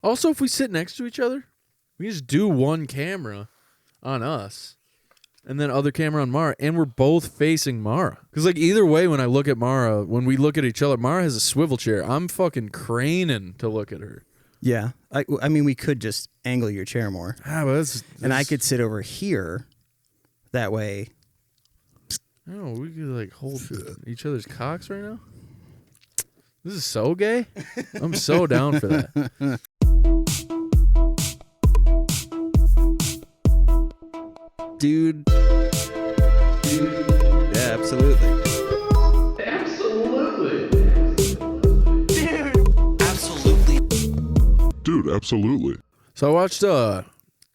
Also, if we sit next to each other, we can just do one camera on us and then other camera on Mara, and we're both facing Mara. Because, like, either way, when I look at Mara, when we look at each other, Mara has a swivel chair. I'm fucking craning to look at her. Yeah. I mean, we could just angle your chair more. Ah, but that's... And I could sit over here. That way. Oh, we could, like, hold each other's cocks right now? This is so gay? I'm so down for that. Dude. Yeah, absolutely. Dude, absolutely. So I watched a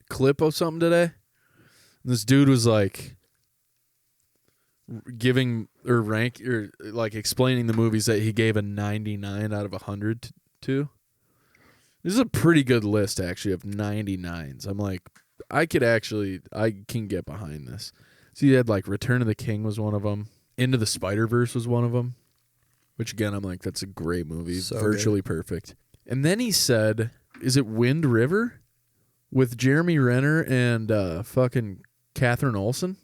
clip of something today. This dude was like giving or like explaining the movies that he gave a 99 out of 100 to. This is a pretty good list actually of 99s. I'm like, I can get behind this. So you had like Return of the King was one of them. Into the Spider-Verse was one of them. Which again, I'm like, that's a great movie. So virtually perfect. And then he said, is it Wind River? With Jeremy Renner and fucking Catherine Olsen?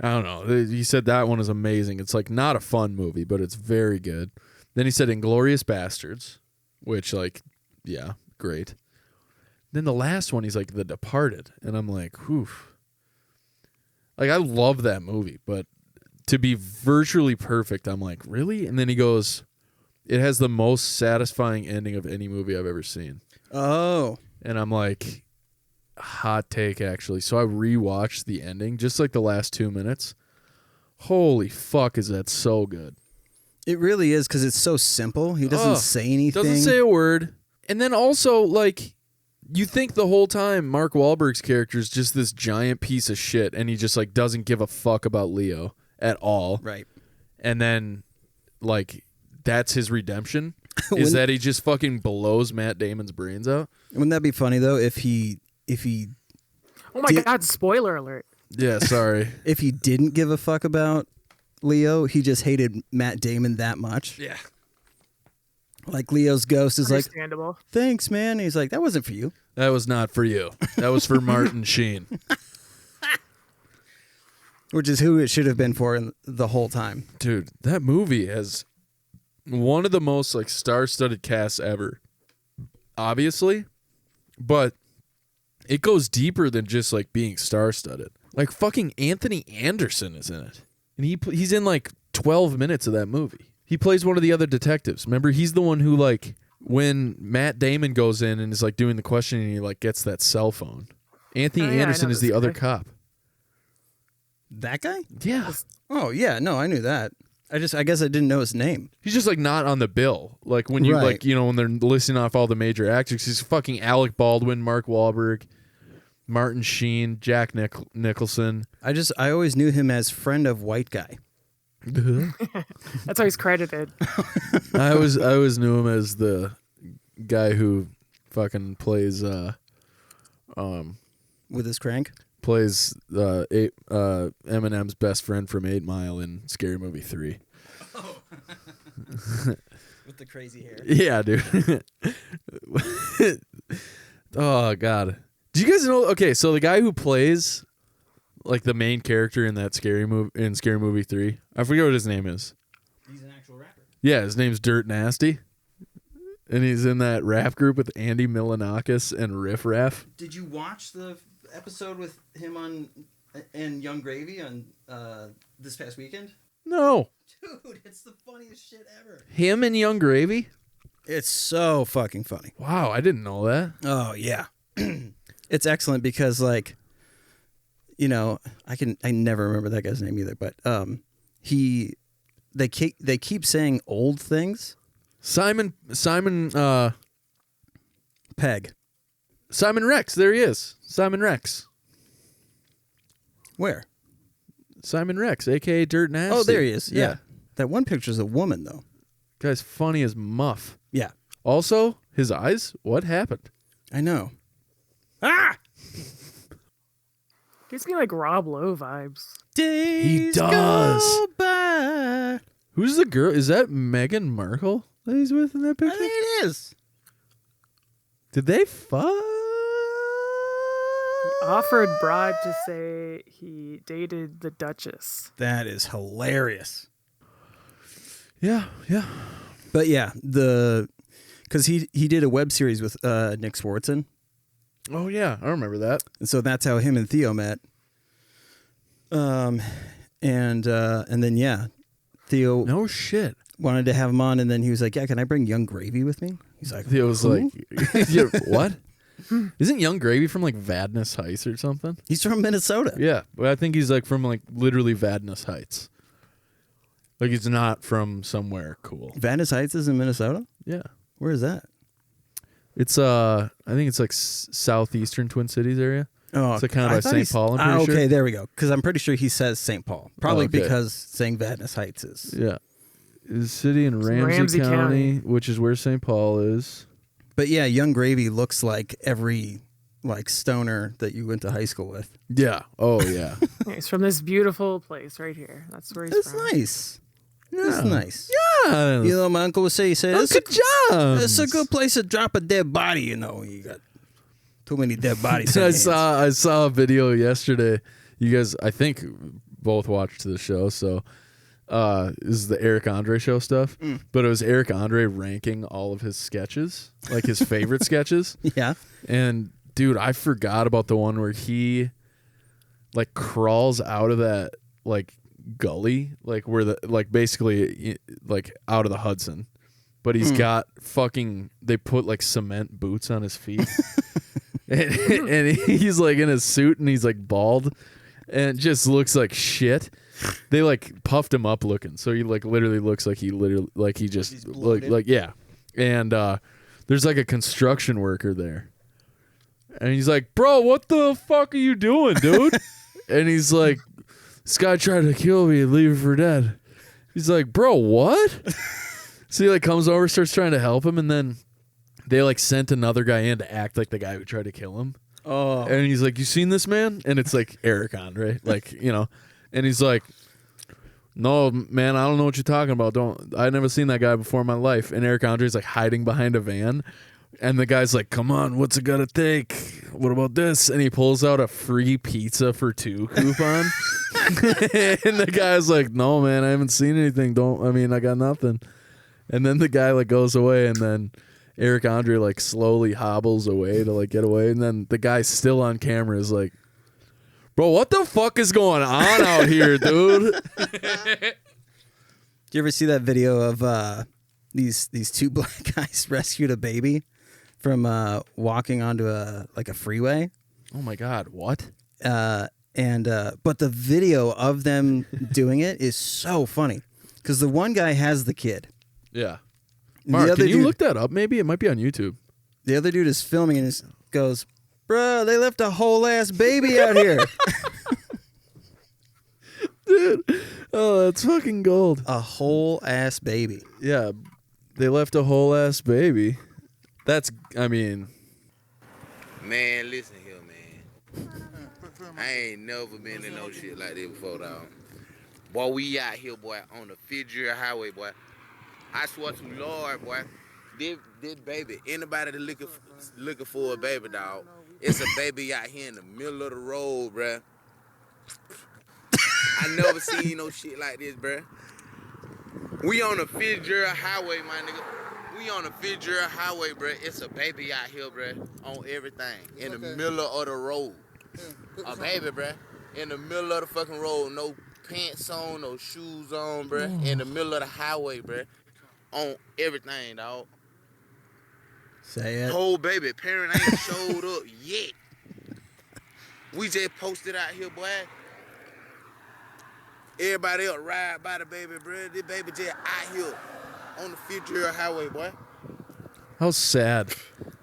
I don't know. He said that one is amazing. It's like not a fun movie, but it's very good. Then he said Inglourious Bastards, which like, yeah, great. Then the last one, he's like The Departed. And I'm like, whew. Like, I love that movie, but to be virtually perfect, I'm like, really? And then he goes, it has the most satisfying ending of any movie I've ever seen. Oh. And I'm like, hot take, actually. So I rewatched the ending, just like the last 2 minutes. Holy fuck, is that so good. It really is, because it's so simple. He doesn't say anything. Doesn't say a word. And then also, like, you think the whole time Mark Wahlberg's character is just this giant piece of shit, and he just, like, doesn't give a fuck about Leo at all. Right. And then, like, that's his redemption, is that he just fucking blows Matt Damon's brains out. Wouldn't that be funny, though, if he... Oh, my God, spoiler alert. Yeah, sorry. If he didn't give a fuck about Leo, he just hated Matt Damon that much. Yeah. Like, Leo's ghost is like, Understandable. thanks, man. And he's like, that wasn't for you. That was not for you. That was for Martin Sheen. Which is who it should have been for the whole time. Dude, that movie has one of the most like star-studded casts ever. Obviously, but it goes deeper than just like being star-studded. Like fucking Anthony Anderson is in it. And he's in like 12 minutes of that movie. He plays one of the other detectives. Remember, he's the one who like when Matt Damon goes in and is like doing the questioning, he like gets that cell phone. Anthony Anderson is the other cop. That guy? Yeah. Oh, yeah. No, I knew that. I guess I didn't know his name. He's just like not on the bill. Like when you like, you know, when they're listing off all the major actors, he's fucking Alec Baldwin, Mark Wahlberg, Martin Sheen, Jack Nicholson. I always knew him as friend of white guy. That's how he's credited. I always knew him as the guy who fucking plays with his crank. Plays Eminem's best friend from 8 Mile in Scary Movie 3. Oh. With the crazy hair. Yeah, dude. Oh, God. Do you guys know? Okay, so the guy who plays like the main character in that Scary Movie 3, I forget what his name is. He's an actual rapper. Yeah, his name's Dirt Nasty. And he's in that rap group with Andy Milonakis and Riff Raff. Did you watch the episode with him and Young Gravy on this past weekend? No. Dude, it's the funniest shit ever. Him and Young Gravy? It's so fucking funny. Wow, I didn't know that. Oh, yeah. It's excellent because, like, you know, I never remember that guy's name either, but they keep saying old things. Simon Pegg. Simon Rex, there he is. Simon Rex. Where? Simon Rex, a.k.a. Dirt Nasty. Oh, there he is. Yeah. That one picture's a woman, though. Guy's funny as muff. Yeah. Also, his eyes, what happened? I know. Ah! Gives me like Rob Lowe vibes. He does. By. Who's the girl? Is that Meghan Markle that he's with in that picture? I think it is. Did they fuck? Offered bribe to say he dated the Duchess. That is hilarious. Yeah. But yeah, because he did a web series with Nick Swartzen, Oh yeah, I remember that. and so that's how him and Theo met. And then yeah, Theo No shit. wanted to have him on, and then he was like, "Yeah, can I bring Young Gravy with me?" He's like, It was "Who?" like, yeah, what? Isn't Young Gravy from like Vadnais Heights or something? He's from Minnesota. Yeah, but I think he's like from like literally Vadnais Heights. Like he's not from somewhere cool. Vadnais Heights is in Minnesota. Yeah, Where is that? it's I think it's like southeastern Twin Cities area. Oh, It's like kind of I by thought St. he's- Paul, I'm pretty okay, sure. there we go. Because I'm pretty sure he says St. Paul, probably Okay. because saying Vadnais Heights is. Yeah, is a city in It's Ramsey, Ramsey County, County. which is where St. Paul is. But yeah, Young Gravy looks like every like stoner that you went to high school with. Yeah. Oh yeah. Yeah, he's from this beautiful place right here. That's where he's That's from. nice. That's Yeah. nice. Yeah. You know, my uncle would say, he said, Uncle John. it's a good place to drop a dead body, you know. You got too many dead bodies. in your I hands. saw a video yesterday. You guys, I think, both watched the show. So, this is the Eric Andre show stuff. But it was Eric Andre ranking all of his sketches, like his favorite sketches. Yeah. And dude, I forgot about the one where he like crawls out of that like gully, like where the like basically like out of the Hudson. But he's got fucking, they put like cement boots on his feet. and he's like in his suit and he's like bald and it just looks like shit. They like puffed him up looking, so he like literally looks like he just He's like bloated. yeah. And there's like a construction worker there. And he's like, "Bro, what the fuck are you doing, dude?" And he's like, "This guy tried to kill me and leave me for dead." He's like, "Bro, what?" So he like comes over, starts trying to help him, and then they like sent another guy in to act like the guy who tried to kill him. Oh. And he's like, "You seen this man?" And it's like Eric Andre, like, you know. And he's like, "No, man, I don't know what you're talking about. I never seen that guy before in my life." And Eric Andre's like hiding behind a van. And the guy's like, "Come on, what's it gonna take? What about this?" And he pulls out a free pizza for 2 coupon. And the guy's like, "No, man, I haven't seen anything. I got nothing." And then the guy like goes away, and then Eric Andre like slowly hobbles away to like get away. And then the guy still on camera is like, "Bro, what the fuck is going on out here, dude?" Did you ever see that video of these 2 black guys rescued a baby from walking onto a freeway? Oh my God, what? But the video of them doing it is so funny because the one guy has the kid. Yeah. The Mark, other can you dude- look that up? Maybe it might be on YouTube. The other dude is filming and goes, "Bro, they left a whole ass baby out here." Dude, oh, that's fucking gold. A whole ass baby. Yeah, they left a whole ass baby. Man, listen here, man. I ain't never been in no shit like this before, dog. Boy, we out here, boy, on the Fidget Highway, boy. I swear to Lord, boy, this baby, anybody that looking for a baby, dog, it's a baby out here in the middle of the road, bruh. I never seen no shit like this, bruh. We on the Fidget Highway, my nigga. We on the Fidget Highway, bruh. It's a baby out here, bruh, on everything. In the middle of the road. A baby, bruh. In the middle of the fucking road. No pants on, no shoes on, bruh. In the middle of the highway, bruh. On everything, dog. Say it. Whole baby. Parent ain't showed up yet. We just posted out here, boy. Everybody else ride by the baby, bruh. This baby just out here on the Fidget Highway, boy. How sad.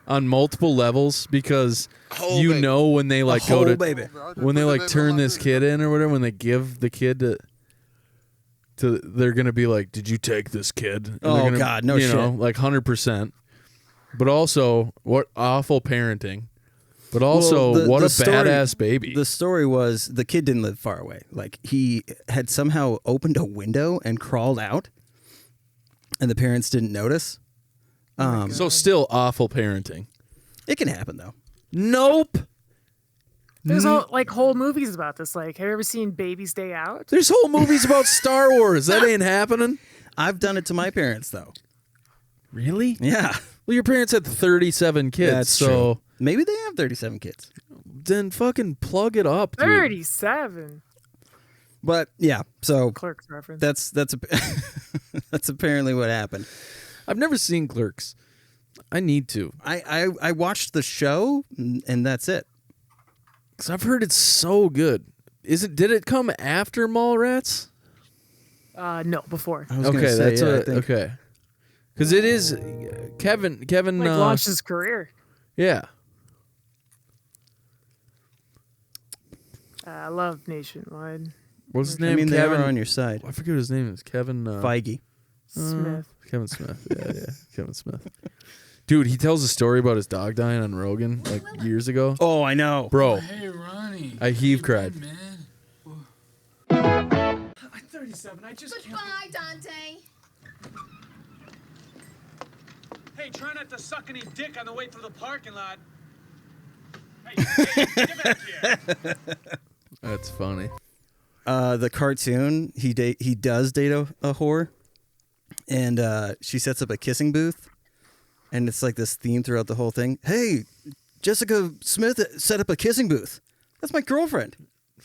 On multiple levels, because Whole you baby. know when they like go whole to baby. when they like turn this kid in or whatever, when they give the kid to they're gonna be like, "Did you take this kid?" And they're Oh, gonna, God, no you know, shit. like 100%. But also, what awful parenting. But also, Well, what the a story- badass baby. The story was the kid didn't live far away. Like he had somehow opened a window and crawled out, and the parents didn't notice. So still awful parenting. It can happen though. Nope. There's whole movies about this. Like, have you ever seen Baby's Day Out? There's whole movies about Star Wars. That ain't happening. I've done it to my parents though. Really? Yeah. Well, your parents had 37 kids, That's so true. Maybe they have 37 kids. then fucking plug it up, dude. 37. But yeah, so Clerks reference. that's that's apparently what happened. I've never seen Clerks. I need to. I watched the show and that's it. 'Cause I've heard it's so good. Did it come after Mallrats? No, before. I was gonna say, yeah, I think. okay. Because it is Kevin. Launched his career. Yeah. I love Nationwide. What's his name? I mean, Kevin. they are on your side. I forget what his name is. Kevin Feige. Smith. Kevin Smith. Yeah. Kevin Smith. Dude, he tells a story about his dog dying on Rogan like years ago. Oh, I know. Bro, Hey, Ronnie. I heave cried. Man. I'm 37. I just can't. Goodbye, Dante. Hey, try not to suck any dick on the way through the parking lot. Hey, get back here. That's funny. The cartoon, he does date a whore, and she sets up a kissing booth, and it's like this theme throughout the whole thing. Hey, Jessica Smith set up a kissing booth. That's my girlfriend.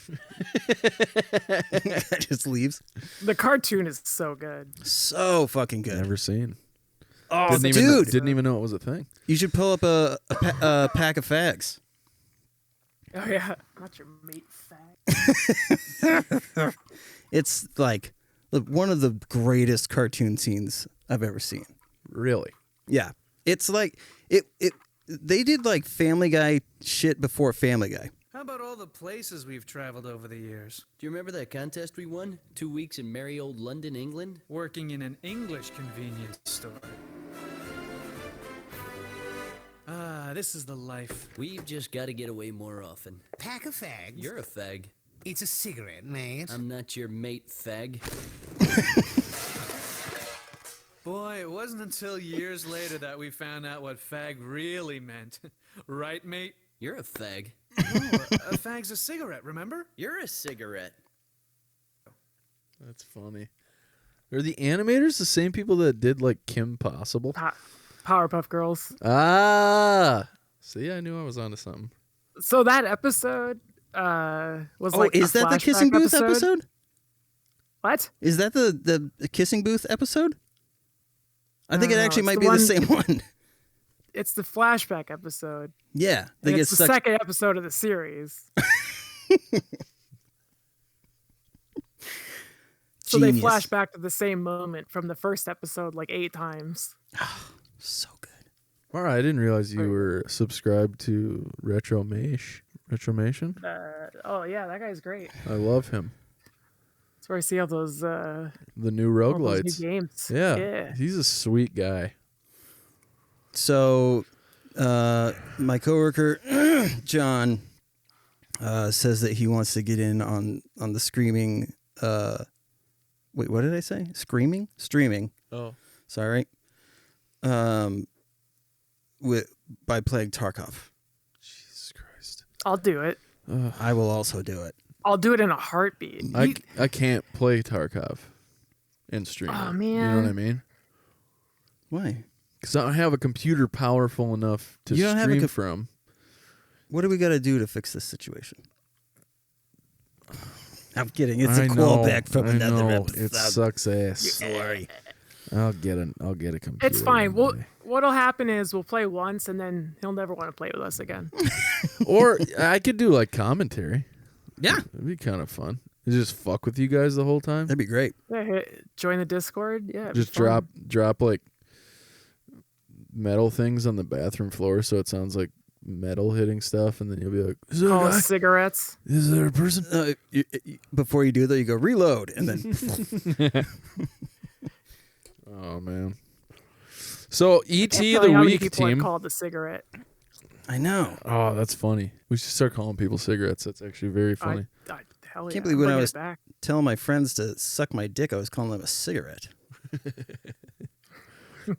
Guy just leaves. The cartoon is so good. So fucking good. Never seen. Oh, Didn't even know it was a thing. You should pull up a pack of fags. Oh yeah, not your mate fag. It's like one of the greatest cartoon scenes I've ever seen. Really? Yeah, it's like it. They did like Family Guy shit before Family Guy. How about all the places we've traveled over the years? Do you remember that contest we won? 2 weeks in merry old London, England? Working in an English convenience store. Ah, this is the life. We've just got to get away more often. Pack of fags? You're a fag. It's a cigarette, mate. I'm not your mate, fag. Boy, it wasn't until years later that we found out what fag really meant. Right, mate? You're a fag. No, a fag's a cigarette, remember? You're a cigarette. That's funny. Are the animators the same people that did like Kim Possible? Powerpuff Girls. Ah, see, I knew I was onto something. So that episode was Oh, like is a that the flashback kissing booth episode? What? Is that the kissing booth episode? I think it No, actually it's might the be one- the same one. It's the flashback episode. Yeah, And it's the second episode of the series. So they Genius. flash back to the same moment from the first episode like 8 times. So good. All right, I didn't realize you were subscribed to Retromation. Oh yeah, that guy's great. I love him. That's where I see all those The new all those roguelites. new games. Yeah, he's a sweet guy. So, my coworker John says that he wants to get in on the screaming. Wait, what did I say? Streaming. Oh, Sorry. By playing Tarkov. Jesus Christ! I'll do it. I will also do it. I'll do it in a heartbeat. I can't play Tarkov and stream. Oh, it. man. You know what I mean? Why? Because I don't have a computer powerful enough to You don't have a stream from. What do we got to do to fix this situation? I'm kidding. It's a I know, callback from I another know. episode. It sucks ass. Sorry. I'll get a computer. It's fine. one day. What'll happen is we'll play once and then he'll never want to play with us again. Or I could do like commentary. Yeah, It'd be kind of fun. Just fuck with you guys the whole time. that'd be great. Yeah, join the Discord. Yeah. it'd be Just fun. drop like metal things on the bathroom floor so it sounds like metal hitting stuff, and then you'll be like, "Is there a Call guy? us cigarettes. Is there a person?" Before you do that, you go reload, and then Oh man. So ET Can't tell you the how many week people are team. called the cigarette. I know. Oh, that's funny. We should start calling people cigarettes. That's actually very funny. Hell yeah. Can't believe when I Bring it was back. telling my friends to suck my dick, I was calling them a cigarette.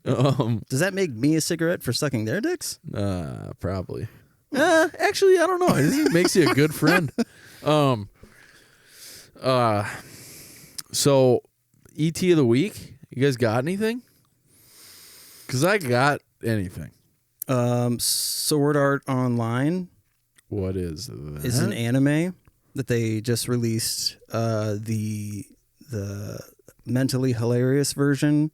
Does that make me a cigarette for sucking their dicks? Probably. Actually, I don't know. It makes you a good friend. So ET of the week. You guys got anything? Because I got anything. Sword Art Online What is that? is an anime that they just released. The mentally hilarious version,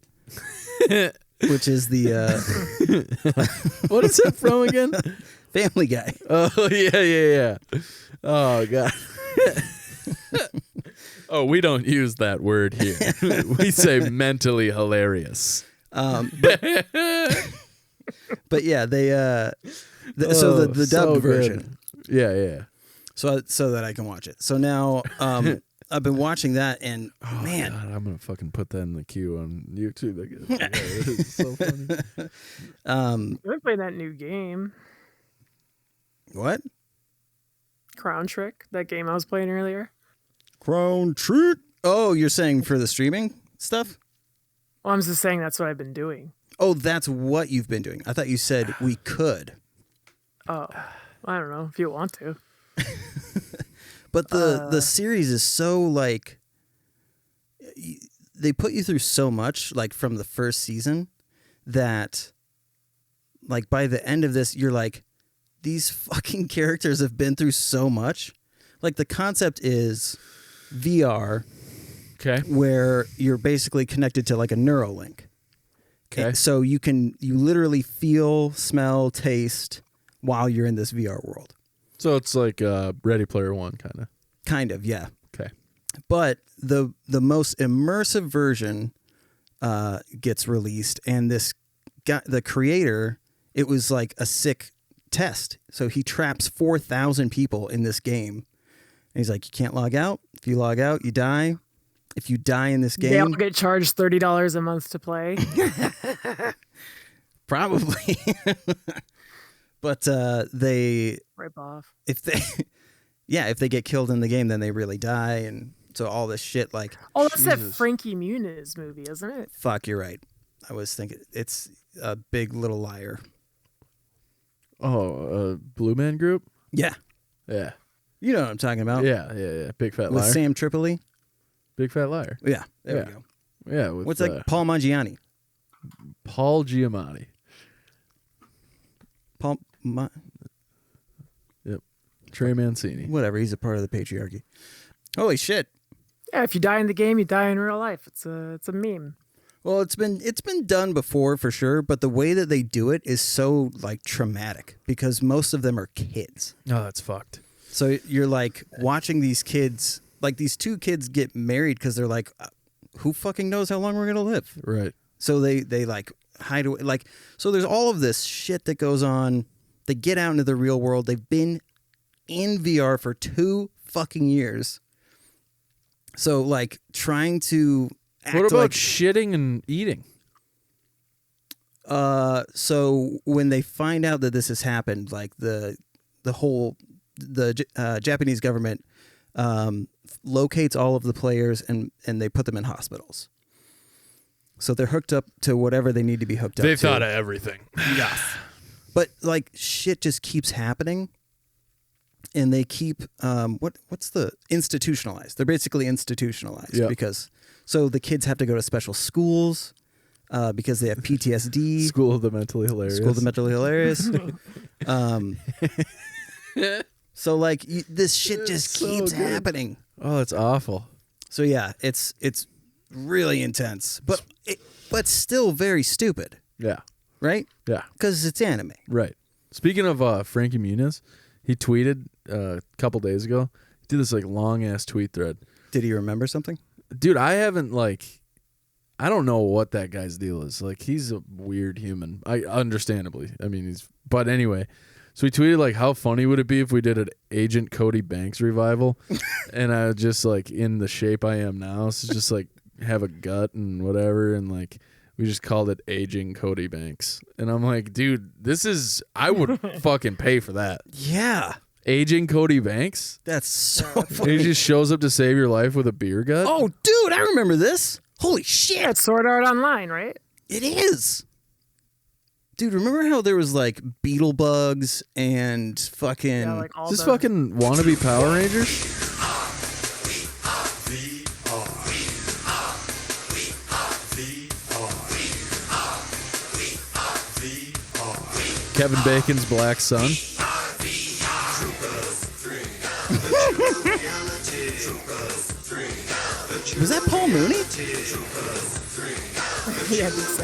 which is the What is that from again? Family Guy. Oh, yeah. Oh, God. Oh, we don't use that word here. We say mentally hilarious. But yeah, they so the dubbed version. Yeah. So that I can watch it. So now I've been watching that, and man, God, I'm gonna fucking put that in the queue on YouTube. I guess. Yeah, it's so funny. I'm playing that new game, what? Crown Trick. That game I was playing earlier. Crown Trick. Oh, you're saying for the streaming stuff? Well, I'm just saying that's what I've been doing. Oh, that's what you've been doing. I thought you said we could. Oh, I don't know if you want to. But the series is so like they put you through so much like from the first season that like by the end of this you're like these fucking characters have been through so much. Like the concept is VR, Okay. where you're basically connected to like a Neuralink. Okay. And so you literally feel, smell, taste while you're in this VR world. So it's like Ready Player One, kind of. Kind of, yeah. Okay. But the most immersive version gets released, and this guy, the creator, it was like a sick test. So he traps 4,000 people in this game. And he's like, you can't log out. If you log out, you die. If you die in this They all game, get charged $30 a month to play. probably. But they Rip off. if they get killed in the game, then they really die, and so all this shit like. Oh, that's that Jesus. Frankie Muniz movie, isn't it? Fuck, you're right. I was thinking it's a Big Little Liar. Oh, Blue Man Group. Yeah, Yeah. you know what I'm talking about. Yeah. Big Fat With Liar. Sam Tripoli. Big Fat Liar. Yeah, there Yeah. we go. Yeah. With, What's like Paul Mangiani? Paul Giamatti. Yep. Trey Mancini. Whatever. He's a part of the patriarchy. Holy shit. Yeah, if you die in the game, you die in real life. It's a meme. Well, it's been done before for sure, but the way that they do it is so like traumatic because most of them are kids. Oh, that's fucked. So you're like watching these kids, like these two kids get married because they're like, who fucking knows how long we're gonna live? Right. So they like hide away, like so. There's all of this shit that goes on. They get out into the real world. They've been in VR for 2 fucking years. So like trying to act What about like shitting and eating? so when they find out that this has happened, like the Japanese government locates all of the players and they put them in hospitals. So they're hooked up to whatever they need to be hooked up to. They've thought of everything. Yeah. But like shit just keeps happening. And they keep what's the institutionalized? They're basically institutionalized because so the kids have to go to special schools because they have PTSD. School of the Mentally Hilarious. School of the Mentally Hilarious. So like this shit just so keeps good. happening. Oh, it's awful. So yeah, it's really intense, but still very stupid, Yeah. right? Yeah. Because it's anime. Right. Speaking of Frankie Muniz, he tweeted a couple days ago. He did this like long ass tweet thread. Did he remember something? Dude, I don't know what that guy's deal is. Like, he's a weird human. Understandably. I mean, but anyway. So he tweeted like, how funny would it be if we did an Agent Cody Banks revival? And I was just like in the shape I am now. So just like have a gut and whatever. And like, we just called it Aging Cody Banks. And I'm like, dude, I would fucking pay for that. Yeah. Aging Cody Banks? That's so And funny. he just shows up to save your life with a beer gut? Oh, dude, I remember this. Holy shit. Yeah, it's Sword Art Online, right? It is. Dude, remember how there was like beetle bugs and fucking... Yeah, like all Is this the fucking wannabe Power Rangers? Kevin Bacon's Black Sun. Was that Paul Mooney? yeah, I think so.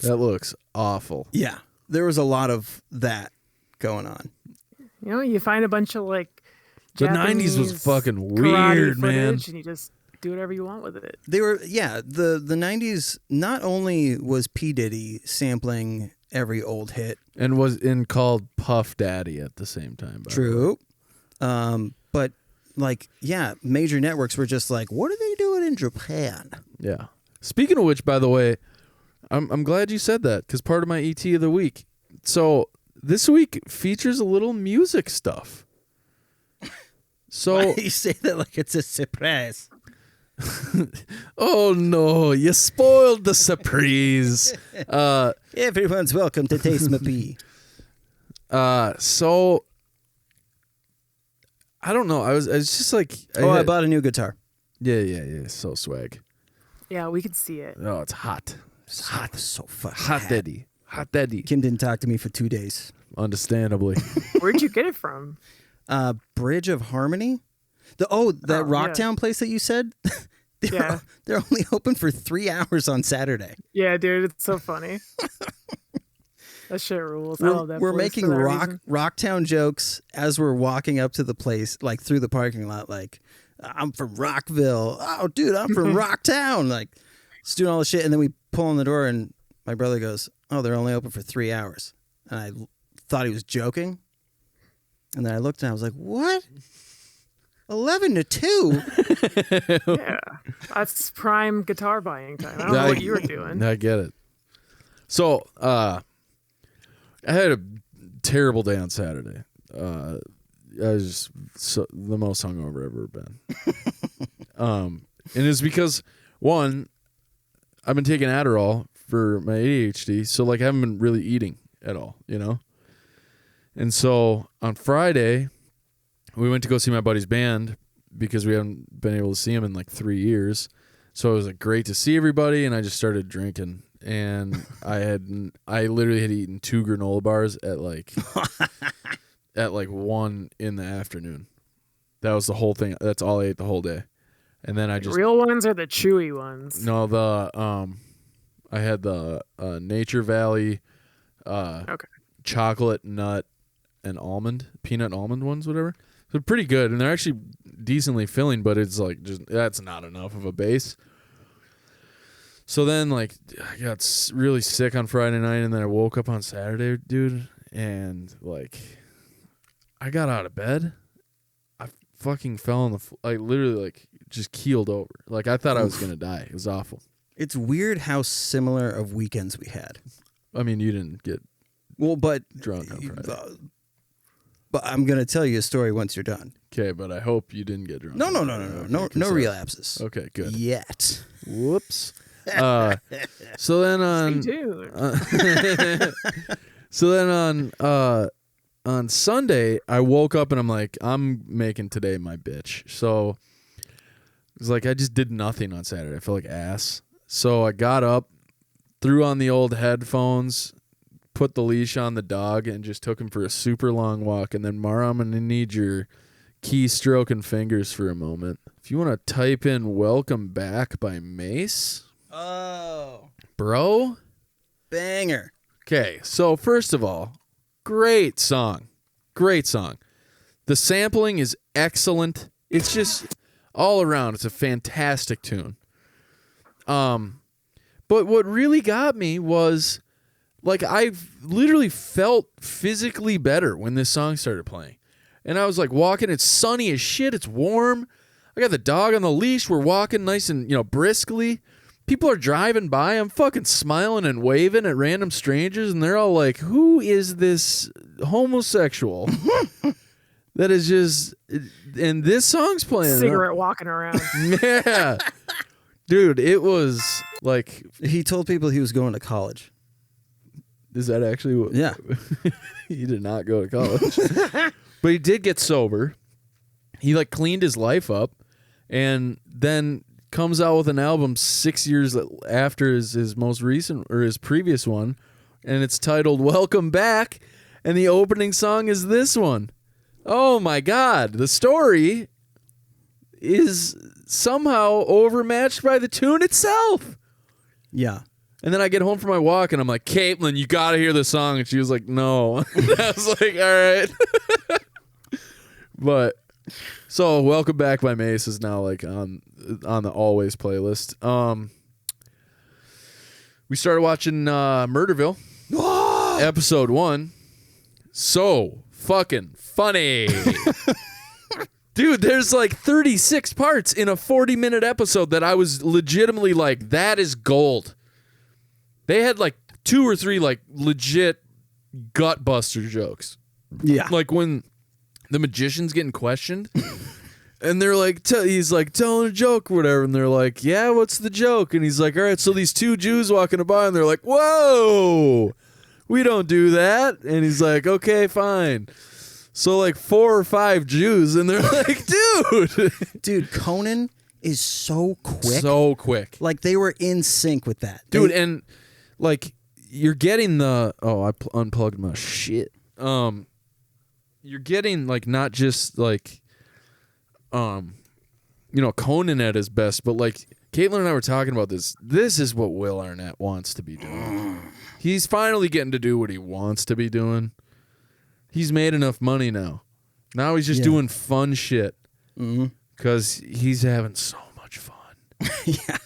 That looks awful. Yeah. There was a lot of that going on. You know, you find a bunch of like The 90s Japanese was fucking karate weird, man. footage, and you just do whatever you want with it. They were, yeah, the 90s, not only was P. Diddy sampling every old hit. And was called Puff Daddy at the same time. By the way. True. But like, yeah, major networks were just like, what are they doing in Japan? Yeah. Speaking of which, by the way, I'm glad you said that because part of my ET of the week. So this week features a little music stuff. So Why do you say that like it's a surprise? oh no, you spoiled the surprise. Everyone's welcome to Taste My Pee. So I don't know. I was just like, I bought a new guitar. Yeah. So swag. Yeah, we could see it. Oh, it's hot. It's hot. So fucking Hot daddy. Hot daddy. Kim didn't talk to me for 2 days. Understandably. Where'd you get it from? Bridge of Harmony? That Rocktown place that you said? Yeah. They're only open for 3 hours on Saturday. Yeah, dude, it's so funny. That shit rules. I love that We're place making for that reason. Rocktown jokes as we're walking up to the place, like through the parking lot, like, I'm from Rockville. Oh, dude, I'm from Rocktown. Like, just doing all the shit. And then we pull on the door and my brother goes, oh, they're only open for 3 hours. And I thought he was joking. And then I looked and I was like, what? 11 to 2? Yeah. That's prime guitar buying time. I don't know what you were doing. I get it. So, I had a terrible day on Saturday. I was just the most hungover I've ever been. And it's because, one, I've been taking Adderall for my ADHD, so like I haven't been really eating at all, you know? And so on Friday, we went to go see my buddy's band because we haven't been able to see him in like 3 years. So it was like great to see everybody, and I just started drinking. And I literally had eaten 2 granola bars at like 1 in the afternoon. That was the whole thing. That's all I ate the whole day. And then I just Real ones or the chewy ones? no I had the Nature Valley Okay. chocolate nut and peanut almond ones, whatever. They're pretty good, and they're actually decently filling, but it's like just that's not enough of a base. So then, like, I got really sick on Friday night, and then I woke up on Saturday, dude, and like, I got out of bed. I fucking fell on I literally like just keeled over. Like I thought I was gonna die. It was awful. It's weird how similar of weekends we had. I mean, you didn't get but drunk on Friday. But I'm gonna tell you a story once you're done. Okay, but I hope you didn't get drunk. No, Okay, no relapses. Okay, good. Yet. Whoops. So then on Stay tuned. so then on Sunday I woke up and I'm like, I'm making today my bitch. So it was like I just did nothing on Saturday. I felt like ass. So I got up, threw on the old headphones, put the leash on the dog, and just took him for a super long walk. And then Mara, I'm gonna need your keystroking fingers for a moment. If you want to type in "Welcome Back" by Mace. Oh. Bro. Banger. Okay, so first of all, great song. Great song. The sampling is excellent. It's just all around, it's a fantastic tune. But what really got me was like I literally felt physically better when this song started playing. And I was like walking, it's sunny as shit, it's warm. I got the dog on the leash, we're walking nice and, briskly. People are driving by. I'm fucking smiling and waving at random strangers, and they're all like, who is this homosexual that is just, and this song's playing. Cigarette walking around. Yeah. Dude, it was like, He told people he was going to college. is that actually what? Yeah. He did not go to college. But he did get sober. He like cleaned his life up and then comes out with an album 6 years after his most recent or his previous one, and it's titled Welcome Back, and the opening song is this one. Oh my God. The story is somehow overmatched by the tune itself. Yeah. And then I get home from my walk and I'm like, Caitlin, you got to hear the song. And she was like, no. I was like, all right. But so Welcome Back by Mace is now like on the always playlist. We started watching Murderville. Episode 1. So fucking funny. Dude, there's like 36 parts in a 40-minute episode that I was legitimately like, that is gold. They had like 2 or 3 like legit gut buster jokes. Yeah. Like when the magician's getting questioned and they're like, he's like telling a joke or whatever. And they're like, yeah, what's the joke? And he's like, all right, so these 2 Jews walking by and they're like, whoa, we don't do that. And he's like, okay, fine. So like 4 or 5 Jews and they're like, dude. Dude, Conan is so quick. So quick. Like they were in sync with that. Dude, and like you're getting the I unplugged my shit. You're getting like not just like Conan at his best, but like Caitlin and I were talking about this. This is what Will Arnett wants to be doing. He's finally getting to do what he wants to be doing. He's made enough money now. Now he's just doing fun shit. Because he's having so much fun. Yeah.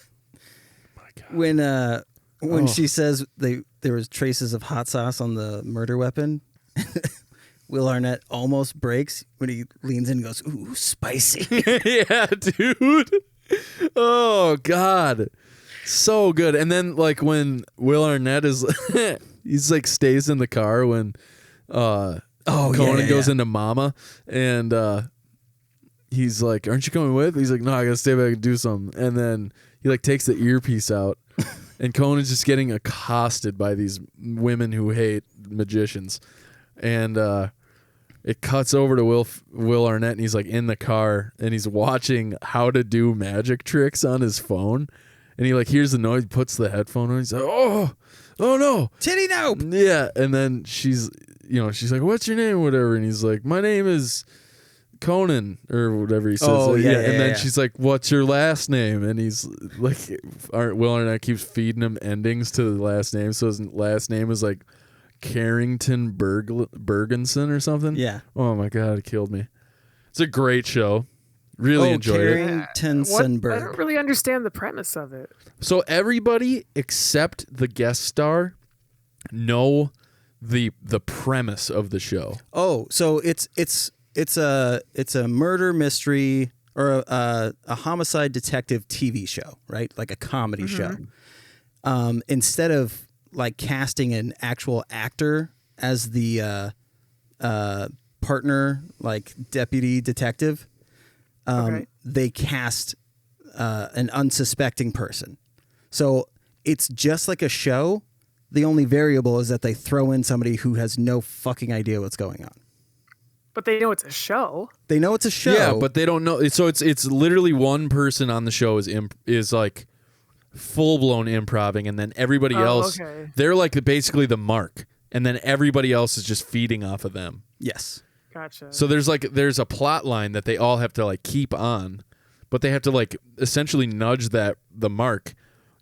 My God. When she says there was traces of hot sauce on the murder weapon, Will Arnett almost breaks when he leans in and goes, ooh, spicy. Yeah, dude. Oh, God. So good. And then, like, when Will Arnett is, he's like, stays in the car when Conan goes into Mama, and he's like, aren't you coming with? He's like, no, I gotta stay back and do something. And then he like takes the earpiece out, and Conan's just getting accosted by these women who hate magicians. And it cuts over to Will Arnett, and he's like in the car, and he's watching how to do magic tricks on his phone. And he like hears the noise, puts the headphone on. He's like, oh no, Titty nope. yeah. And then she's like, what's your name, or whatever. And he's like, my name is Conan, or whatever he says. And then she's like, what's your last name? And he's like, Will Arnett keeps feeding him endings to the last name, so his last name is like Carrington Bergenson or something. Yeah. Oh my God, it killed me. It's a great show. Really enjoyed it. Carrington I Sundberg. don't really understand the premise of it. So everybody except the guest star know the premise of the show. Oh, so it's a murder mystery or a homicide detective TV show, right? Like a comedy show. Instead of like casting an actual actor as the partner, like deputy detective, they cast an unsuspecting person. So it's just like a show. The only variable is that they throw in somebody who has no fucking idea what's going on. But they know it's a show. They know it's a show. Yeah, but they don't know. So it's literally one person on the show is like full blown improving, and then everybody else they're like basically the mark, and then everybody else is just feeding off of them. Yes. Gotcha. So there's a plot line that they all have to like keep on, but they have to like essentially nudge the mark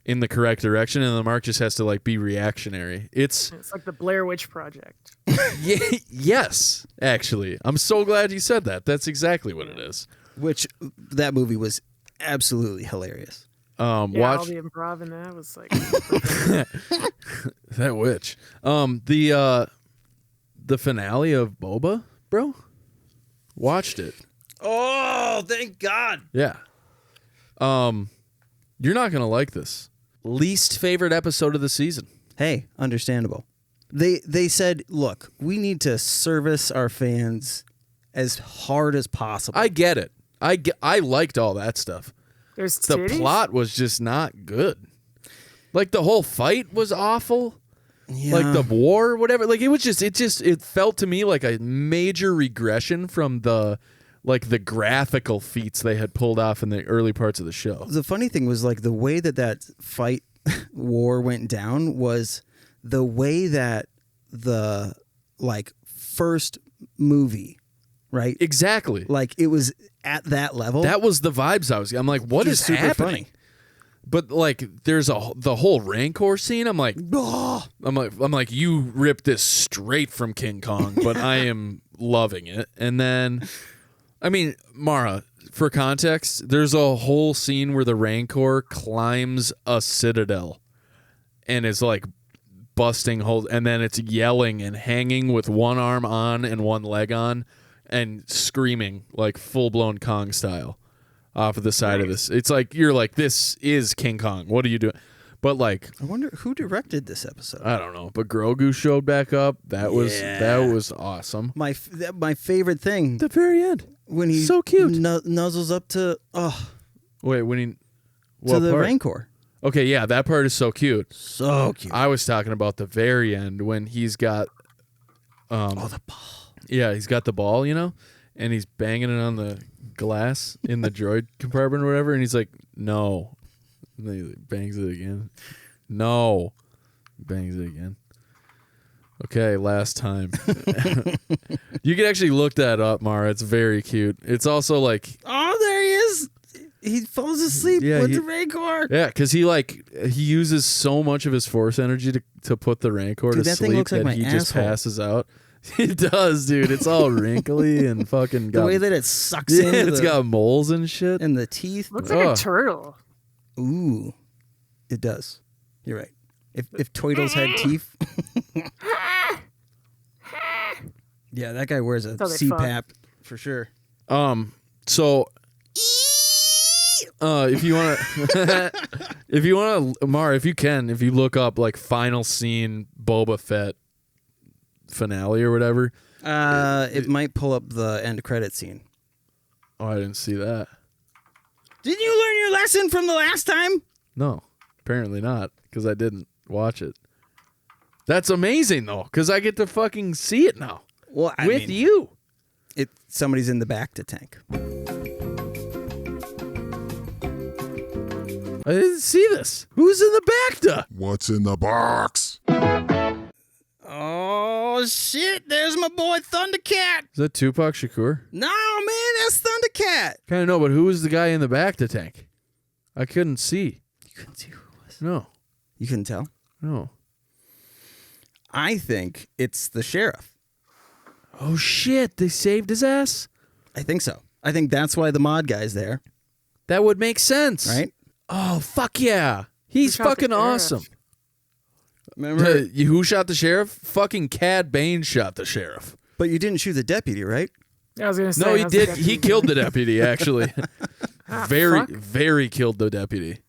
in the correct direction, and the mark just has to like be reactionary. It's like the Blair Witch Project. Yes, actually. I'm so glad you said that. That's exactly what it is. Which that movie was absolutely hilarious. All Watch the improv in that was like that witch. The finale of Boba, bro. Watched it. Oh, thank God. Yeah. You're not gonna like this. Least favorite episode of the season. Hey, understandable. They said, look, we need to service our fans as hard as possible. I get it. I liked all that stuff. There's The titties? plot was just not good. Like the whole fight was awful. Yeah. Like the war, whatever. Like it felt to me like a major regression from the graphical feats they had pulled off in the early parts of the show. The funny thing was like the way that fight war went down was the way that the like first movie, right? Exactly. Like it was at that level. That was the vibes I'm like, what Which is is super happening? funny. But like, there's the whole Rancor scene. I'm like, I'm like, you ripped this straight from King Kong, but I am loving it. And then, I mean, Mara, for context, there's a whole scene where the Rancor climbs a citadel and is like busting holes, and then it's yelling and hanging with one arm on and one leg on, and screaming like full blown Kong style off of the side of this. It's like you're like, this is King Kong. What are you doing? But like, I wonder who directed this episode. I don't know. But Grogu showed back up. That was awesome. My favorite thing The very end. when he So cute. nuzzles up to Wait, when he to what the part? Rancor. Okay, yeah, that part is so cute. So cute. I was talking about the very end when he's got the ball. yeah, he's got the ball, you know, and he's banging it on the glass in the droid compartment or whatever, and he's like, no. And then he bangs it again. No. Bangs it again. Okay, last time. You can actually look that up, Mara. It's very cute. It's also like, Oh, there he is. He falls asleep Yeah, with he- the Rancor. yeah, because he uses so much of his force energy to put the Rancor Dude, to that thing sleep looks like that my he just asshole. passes out. It does, dude. It's all wrinkly and fucking The got, way that it sucks yeah, in it's got moles and shit. and the teeth. Looks like Ugh. a turtle. Ooh, it does. You're right. If Toidles had teeth. Yeah, that guy wears a That's how they fuck. CPAP for sure. So if you want to if you want to Mara, if you look up like final scene Boba Fett finale or whatever. It might pull up the end credit scene. Oh, I didn't see that. Didn't you learn your lesson from the last time? No, apparently not, because I didn't watch it. That's amazing though, because I get to fucking see it now Well, I with mean, you. somebody's in the back to tank. I didn't see this. Who's in the back to? What's in the box? Oh shit! There's my boy Thundercat. Is that Tupac Shakur? No man, that's Thundercat. Kind of know, but who was the guy in the back to tank? I couldn't see. You couldn't see who it was. No, You couldn't tell. no. I think it's the sheriff. Oh shit! They saved his ass. I think so. I think that's why the mod guy's there, That would make sense, right? Oh fuck yeah! He's Who shot the fucking sheriff? awesome. Remember? Who shot the sheriff? Fucking Cad Bane shot the sheriff. But you didn't shoot the deputy, right? I was gonna say. No, he how's did. that- He killed the deputy. Actually, Ah, very, fuck. very killed the deputy.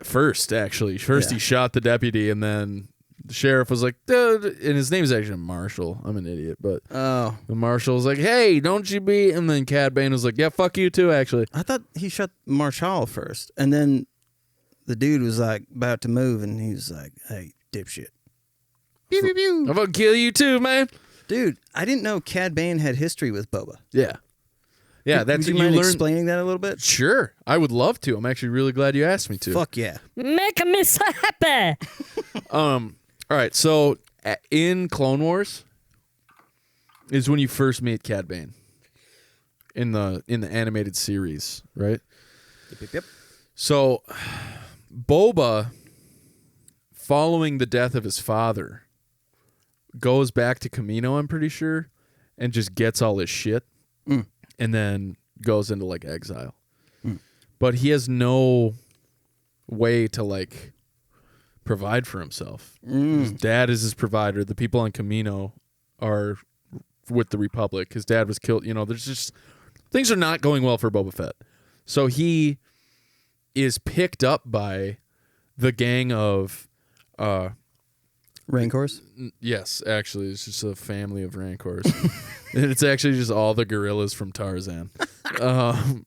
First, actually, Yeah. he shot the deputy, and then the sheriff was like, "Dude," and his name is actually Marshall. I'm an idiot, but Oh, the marshal was like, "Hey, don't you be?" And then Cad Bane was like, "Yeah, fuck you too." Actually, I thought he shot Marshall first, and then the dude was like about to move, and he was like, "Hey, dipshit." Pew, pew, pew. I'm gonna kill you too, man. Dude, I didn't know Cad Bane had history with Boba. Yeah, yeah. Would That's you what you mind learn. explaining that a little bit? Sure, I would love to. I'm actually really glad you asked me to. Fuck yeah. Make me so happy. All right. So in Clone Wars is when you first meet Cad Bane in the animated series, right? Yep. So Boba, following the death of his father, goes back to Camino, I'm pretty sure, and just gets all his shit, and then goes into like exile. But he has no way to like provide for himself. His dad is his provider. The people on Camino are with the Republic. His dad was killed. You know, there's just things are not going well for Boba Fett. So he is picked up by the gang of Rancors. Yes, actually, it's just a family of rancors. And it's actually just all the gorillas from Tarzan.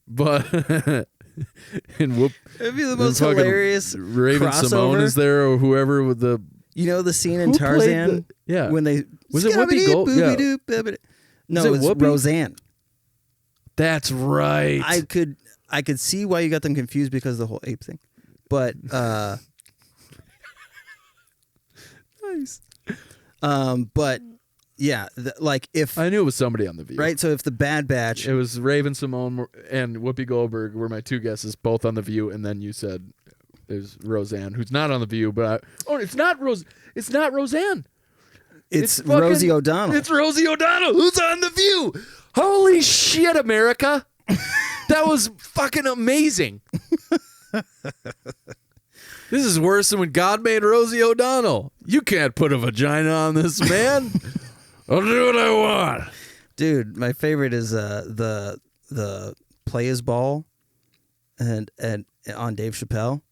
But and whoop, It'd be the and most fucking hilarious Raven Simone crossover. is there, or whoever with the. You know the scene in Who played Tarzan? yeah. When they Was it Whoopi Gold? Yeah. No, Was it it's Whoopi? Roseanne. That's right. I could see why you got them confused because of the whole ape thing, but nice. But yeah, like if I knew it was somebody on The View. right, so if the Bad Batch, It was Raven Simone and Whoopi Goldberg were my two guesses, both on The View, and then you said there's Roseanne, who's not on The View, but it's not Rose. It's not Roseanne. it's fucking- Rosie O'Donnell. It's Rosie O'Donnell, who's on The View. Holy shit, America! That was fucking amazing. This is worse than when God made Rosie O'Donnell. You can't put a vagina on this man. I'll do what I want. Dude, my favorite is the Play His Ball and on Dave Chappelle.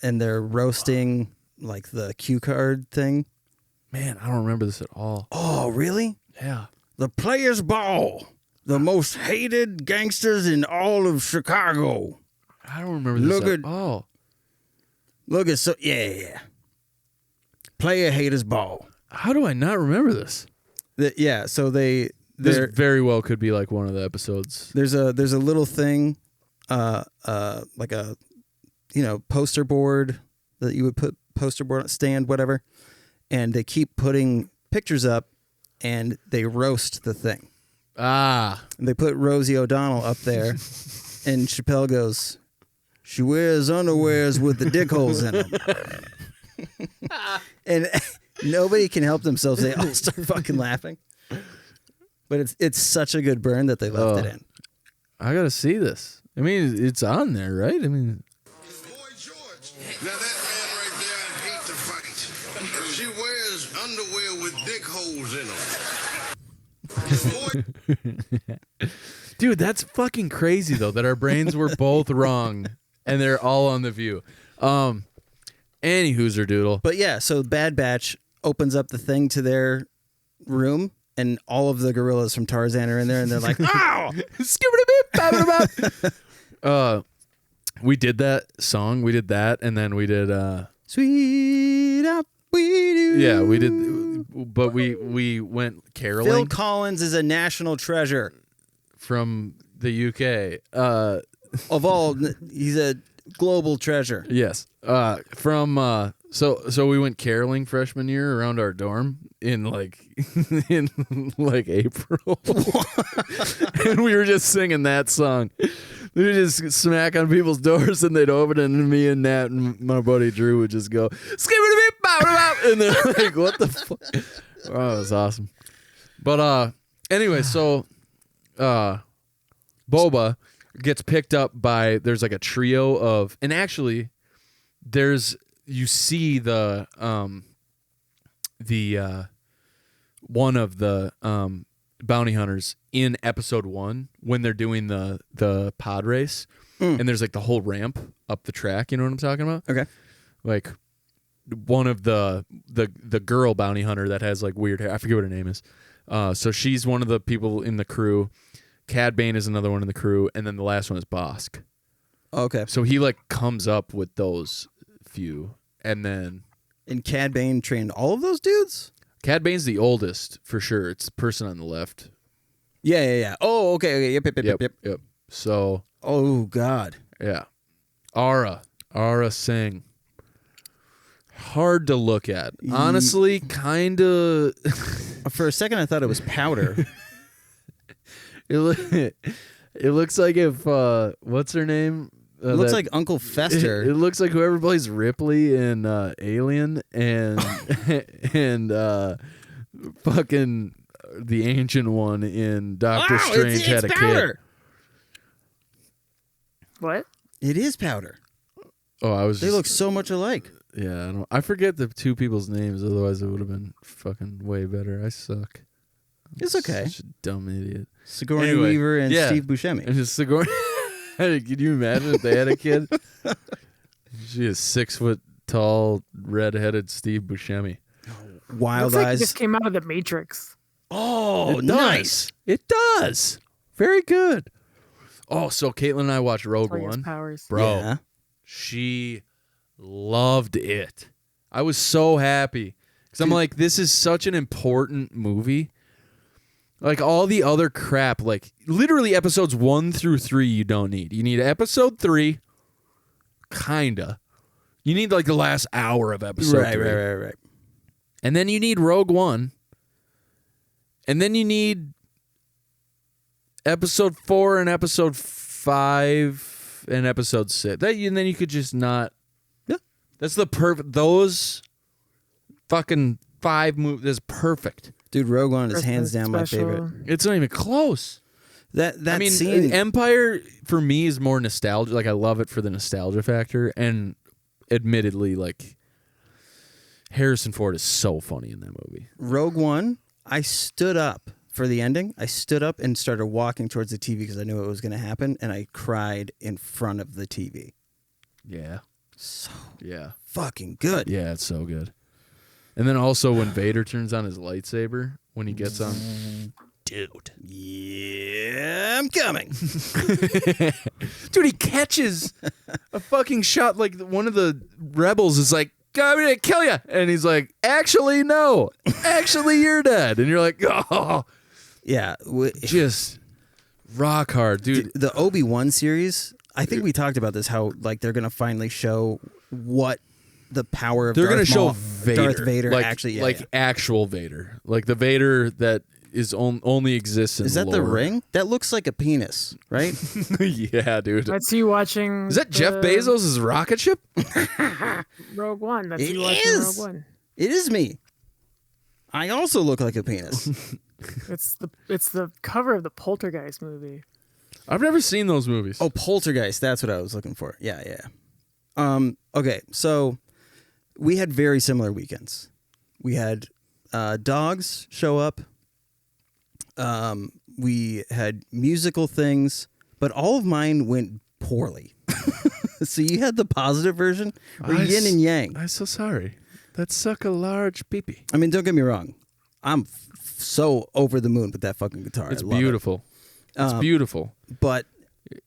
And they're roasting like the cue card thing. Man, I don't remember this at all. Oh, really? Yeah. The Players Ball, the most hated gangsters in all of Chicago. I don't remember this Look at at- all. Look at yeah. Player haters ball. How do I not remember this? Yeah, so This they're very well could be like one of the episodes. there's a little thing, like a poster board that you would put poster board stand whatever, and they keep putting pictures up, and they roast the thing. Ah. And they put Rosie O'Donnell up there, and Chappelle goes, "She wears underwears with the dick holes in them," and nobody can help themselves. They all start fucking laughing. But it's such a good burn that they left it in. I gotta see this. I mean, it's on there, right? I mean, Boy George. Now that man right there, I hate to fight. She wears underwear with dick holes in them. dude, that's fucking crazy though that our brains were both wrong and they're all on The View. Any Hoosier Doodle. But yeah, so Bad Batch opens up the thing to their room, and all of the gorillas from Tarzan are in there, and they're like, "Ow!" We did that song. We did that, and then we did. Sweet up we do. Yeah, we did. But we went caroling. Phil Collins is a national treasure from the UK. Of all, he's a global treasure. Yes. So we went caroling freshman year around our dorm in like April. And we were just singing that song. We would just smack on people's doors and they'd open it, and me and Nat and my buddy Drew would just go and they're like, what the fuck? Oh, it was awesome. But anyway, so Boba gets picked up by, there's like a trio of, and actually you see the one of the bounty hunters in episode 1 when they're doing the pod race, and there's like the whole ramp up the track. You know what I'm talking about? Okay. Like one of the girl bounty hunter that has like weird hair. I forget what her name is. So she's one of the people in the crew. Cad Bane is another one in the crew, and then the last one is Bosk. Okay. So he like comes up with those few, and then And Cad Bane trained all of those dudes? Cad Bane's the oldest for sure. It's the person on the left. Yeah. Oh, okay. Yep. So, oh God. yeah, Ara Singh. Hard to look at, honestly. Kind of. For a second, I thought it was powder. It looks like if what's her name? It looks like Uncle Fester. It looks like whoever plays Ripley in Alien and fucking the ancient one in Doctor Strange it's had a powder. kid. What? It is powder. Oh, I was. They look so much alike. Yeah, I forget the two people's names. Otherwise, it would have been fucking way better. I suck. It's okay. Such a dumb idiot. Sigourney Anyway, Weaver and yeah. Steve Buscemi. And just Sigourney. Can you imagine if they had a kid? She is 6 foot tall, red-headed Steve Buscemi. Wild Looks like eyes. it just came out of the Matrix. Oh, It nice. does. It does. Very good. Oh, so Caitlin and I watched Rogue Toya's One. powers. Bro, Yeah. she loved it. I was so happy. Because I'm like, this is such an important movie. Like, all the other crap, like, literally episodes 1 through 3 you don't need. You need episode 3, kinda. You need, like, the last hour of episode 3. Right. And then you need Rogue One. And then you need episode 4 and episode 5 and episode 6. And then you could just not. Yeah. That's the perfect. Those fucking 5 movies is perfect. Dude, Rogue One is Christmas hands down my special. favorite. It's not even close. That I mean, scene. Empire for me is more nostalgia. Like, I love it for the nostalgia factor. And admittedly, like, Harrison Ford is so funny in that movie. Rogue One, I stood up for the ending. I stood up and started walking towards the TV because I knew it was going to happen, and I cried in front of the TV. Yeah. So Yeah. fucking good. Yeah, it's so good. And then also when Vader turns on his lightsaber, when he gets on. Dude. Yeah, I'm coming. Dude, he catches a fucking shot. Like, one of the rebels is like, I'm going to kill you. And he's like, actually, no. Actually, you're dead. And you're like, oh. Yeah. Just rock hard, dude. The Obi-Wan series, I think we talked about this, how like they're going to finally show what the power of They're going to show Darth Vader like, actually. Actual Vader. Like the Vader that is only exists in Is that the lore. ring? That looks like a penis, right? Yeah, dude. That's you watching. Is that Jeff Bezos' rocket ship? Rogue One. That's It you watching is. Rogue One. It is me. I also look like a penis. It's the cover of the Poltergeist movie. I've never seen those movies. Oh, Poltergeist. That's what I was looking for. Yeah. Okay, so we had very similar weekends. We had dogs show up. We had musical things, but all of mine went poorly. So you had the positive version, or yin and yang. I'm so sorry. That suck a large peepee. I mean, don't get me wrong. I'm so over the moon with that fucking guitar. It's I love beautiful. It's beautiful. But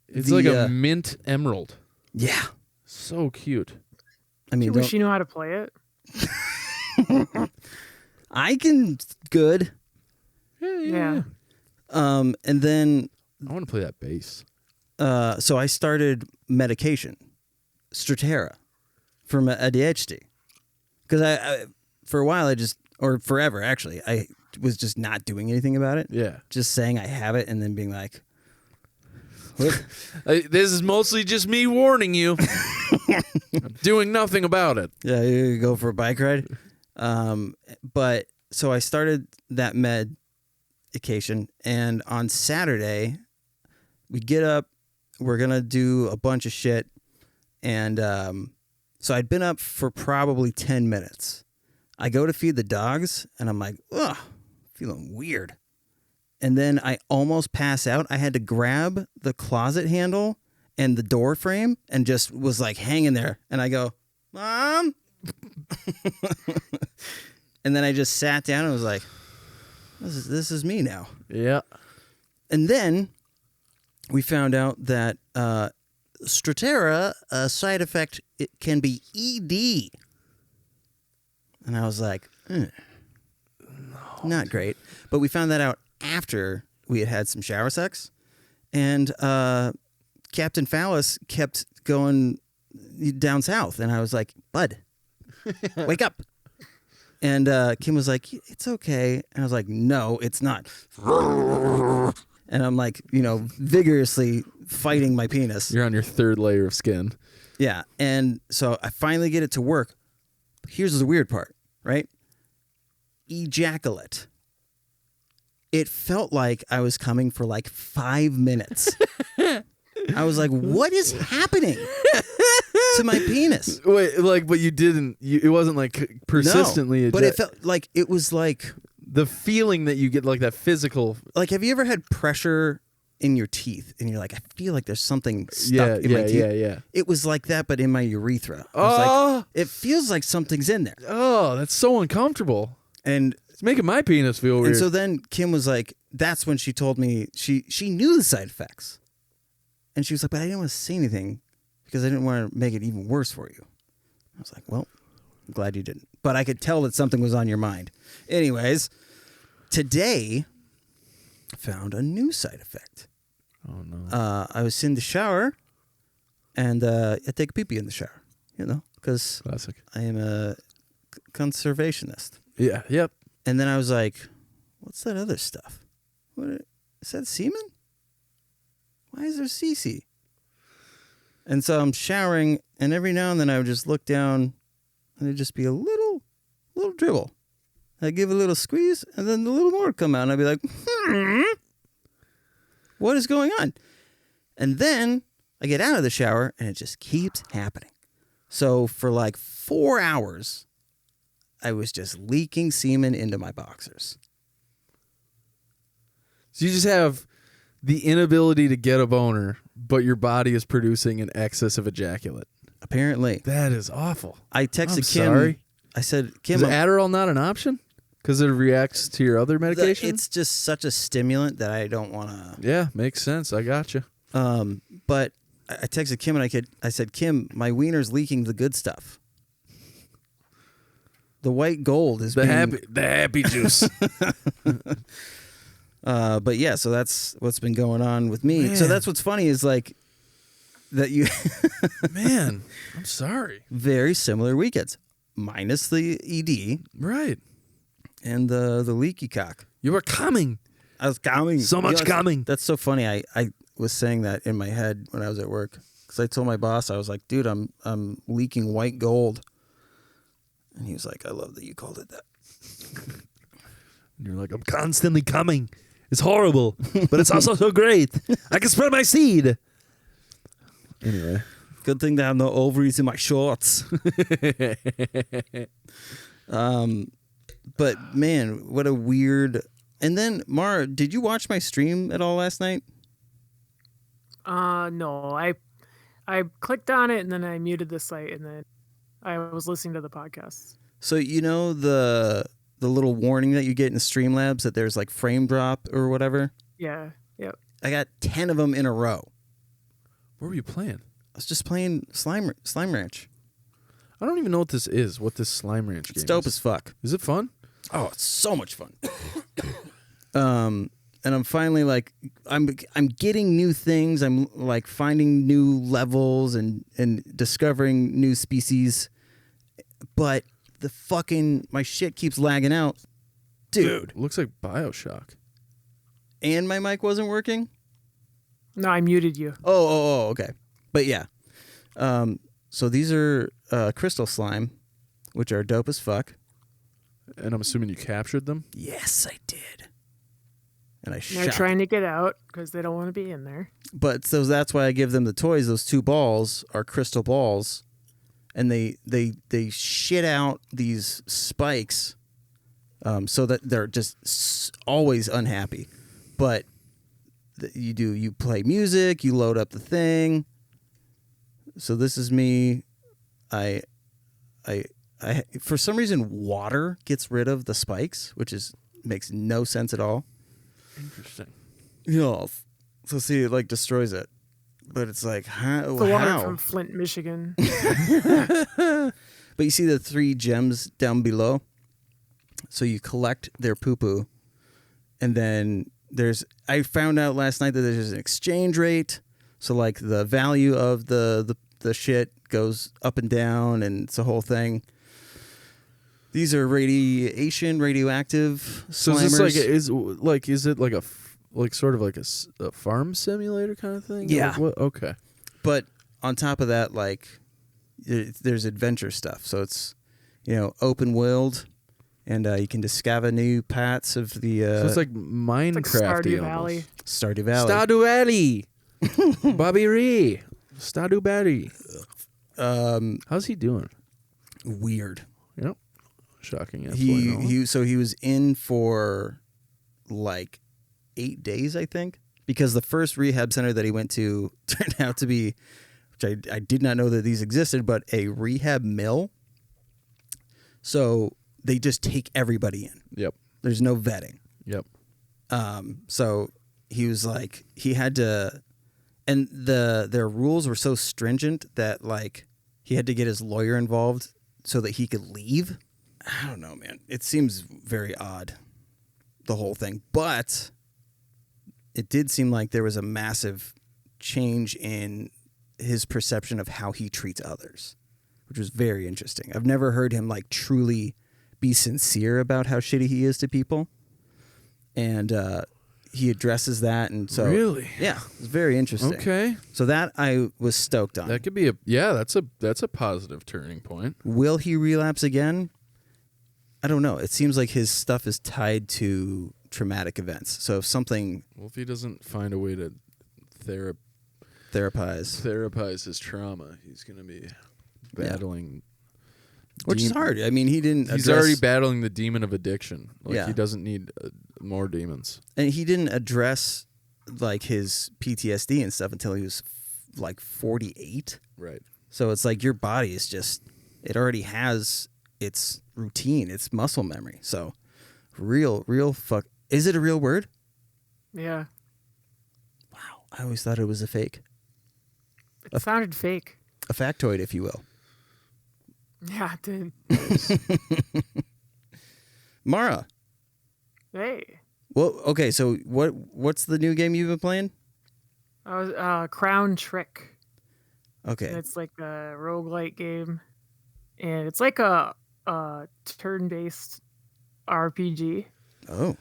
it's like a mint emerald. Yeah. So cute. I mean, You wish you knew how to play it. I can good. Yeah. And then I want to play that bass. so I started medication, Strattera, for my ADHD. Because I for a while or forever actually, I was just not doing anything about it. Yeah. Just saying I have it and then being like, what? This is mostly just me warning you. I'm doing nothing about it. Yeah, you go for a bike ride. But so I started that medication, and on Saturday, we get up, we're gonna do a bunch of shit, and so I'd been up for probably 10 minutes. I go to feed the dogs, and I'm like, ugh, feeling weird. And then I almost pass out. I had to grab the closet handle and the door frame and just was like hanging there. And I go, Mom? And then I just sat down and was like, this is me now. Yeah. And then we found out that Strattera, a side effect, it can be ED. And I was like, not great. But we found that out after we had some shower sex. And Captain Phallus kept going down south. And I was like, bud, wake up. And Kim was like, it's okay. And I was like, no, it's not. And I'm like, vigorously fighting my penis. You're on your third layer of skin. Yeah. And so I finally get it to work. Here's the weird part, right? Ejaculate. It felt like I was coming for like 5 minutes. I was like, what is happening to my penis? Wait, but you didn't, it wasn't like persistently. No, but it felt like it was like the feeling that you get, like that physical. Like, have you ever had pressure in your teeth, and you're like, I feel like there's something stuck in my teeth. Yeah. It was like that, but in my urethra. I was like, it feels like something's in there. Oh, that's so uncomfortable. And it's making my penis feel weird. And so then Kim was like, that's when she told me she knew the side effects. And she was like, but I didn't want to say anything because I didn't want to make it even worse for you. I was like, well, I'm glad you didn't. But I could tell that something was on your mind. Anyways, today I found a new side effect. Oh, no. I was in the shower, and I take a pee-pee in the shower, because I am a conservationist. Yeah, yep. And then I was like, what's that other stuff? What is that, semen? Why is there CC? And so I'm showering, and every now and then I would just look down, and it'd just be a little dribble. I'd give a little squeeze, and then a little more would come out, and I'd be like, what is going on? And then I get out of the shower, and it just keeps happening. So for like 4 hours, I was just leaking semen into my boxers. So you just have the inability to get a boner, but your body is producing an excess of ejaculate. Apparently. That is awful. I texted Kim. Sorry. I said, Kim, is Adderall not an option? Because it reacts to your other medication? It's just such a stimulant that I don't want to. Yeah, makes sense. I gotcha. But I texted Kim, and I said, Kim, my wiener's leaking the good stuff. The white gold is the happy juice. But yeah, so that's what's been going on with me. Man. So that's what's funny is like that you. Man, I'm sorry. Very similar weekends, minus the ED, right, and the leaky cock. You were coming. I was coming. So much coming. That's so funny. I was saying that in my head when I was at work because I told my boss, I was like, dude, I'm leaking white gold. And he was like, I love that you called it that. And you're like, I'm constantly coming. It's horrible, but it's also so great. I can spread my seed. Anyway. Good thing to have no ovaries in my shorts. But man, what a weird. And then, Mara, did you watch my stream at all last night? No. I clicked on it and then I muted the site and then I was listening to the podcast. So you know the little warning that you get in Streamlabs that there's like frame drop or whatever? Yeah. Yep. I got 10 of them in a row. What were you playing? I was just playing Slime Ranch. I don't even know what this is. What this Slime Ranch game It's dope is. as fuck. Is it fun? Oh, it's so much fun. And I'm finally like, I'm getting new things. I'm like finding new levels and discovering new species. But my shit keeps lagging out. Dude. Looks like BioShock. And my mic wasn't working? No, I muted you. Oh, okay. But yeah. So these are crystal slime, which are dope as fuck. And I'm assuming you captured them? Yes, I did. And They're trying to get out because they don't want to be in there. But so that's why I give them the toys. Those 2 balls are crystal balls. And they shit out these spikes so that they're just always unhappy. But you play music, you load up the thing. So this is me. I for some reason water gets rid of the spikes, which makes no sense at all. Interesting. Yeah. So see, it like destroys it. But it's like, how? The water from Flint, Michigan. But you see the 3 gems down below? So you collect their poo-poo. And then I found out last night that there's an exchange rate. So like the value of the shit goes up and down and it's a whole thing. These are radioactive So slammers. is it like a sort of like a farm simulator kind of thing? Yeah. Like what? Okay. But on top of that, like there's adventure stuff. So it's open world, and you can discover new parts of the. So it's like Minecraft-y almost. Stardew Valley. Stardew Valley. Bobby Ree. Stardew Valley. How's he doing? Weird. Yep. Shocking. He was in for like 8 days, I think. because the first rehab center that he went to turned out to be, which I did not know that these existed, but a rehab mill. So they just take everybody in. Yep. There's no vetting. Yep. So he was like, he had to, and their rules were so stringent that like he had to get his lawyer involved so that he could leave. I don't know, man. It seems very odd, the whole thing. But it did seem like there was a massive change in his perception of how he treats others, which was very interesting. I've never heard him like truly be sincere about how shitty he is to people. And he addresses that. And so, really? Yeah, it's very interesting. Okay. So that I was stoked on. That could be that's a positive turning point. Will he relapse again? I don't know. It seems like his stuff is tied to traumatic events. So if something... Well, if he doesn't find a way to therapize his trauma, he's going to be battling... Which is hard. I mean, he didn't He's already battling the demon of addiction. He doesn't need more demons. And he didn't address like his PTSD and stuff until he was like 48. Right. So it's like your body is just... It already has its routine, its muscle memory. So real fuck. Is it a real word? Yeah. Wow. I always thought it was a fake. It sounded fake. A factoid, if you will. Yeah, it did. Mara. Hey. Well, okay, so what's the new game you've been playing? Crown Trick. Okay. And it's like a roguelite game. And it's like a turn-based RPG. Oh.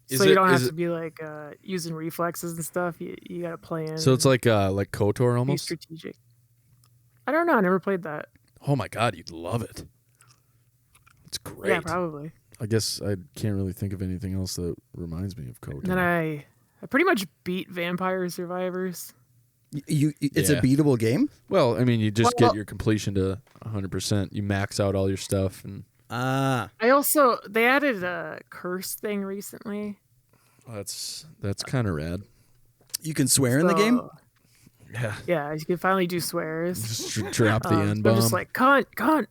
So you don't have to be like using reflexes and stuff. You got to plan. So it's like KOTOR almost? Be strategic. I don't know. I never played that. Oh my God, you'd love it. It's great. Yeah, probably. I guess I can't really think of anything else that reminds me of KOTOR. And then I pretty much beat Vampire Survivors. It's a beatable game? Well, I mean, you just get your completion to 100%. You max out all your stuff. And They added a curse thing recently. That's kind of rad. You can swear in the game? Yeah. Yeah, you can finally do swears. Just drop the N-bomb. I'm just like, cunt.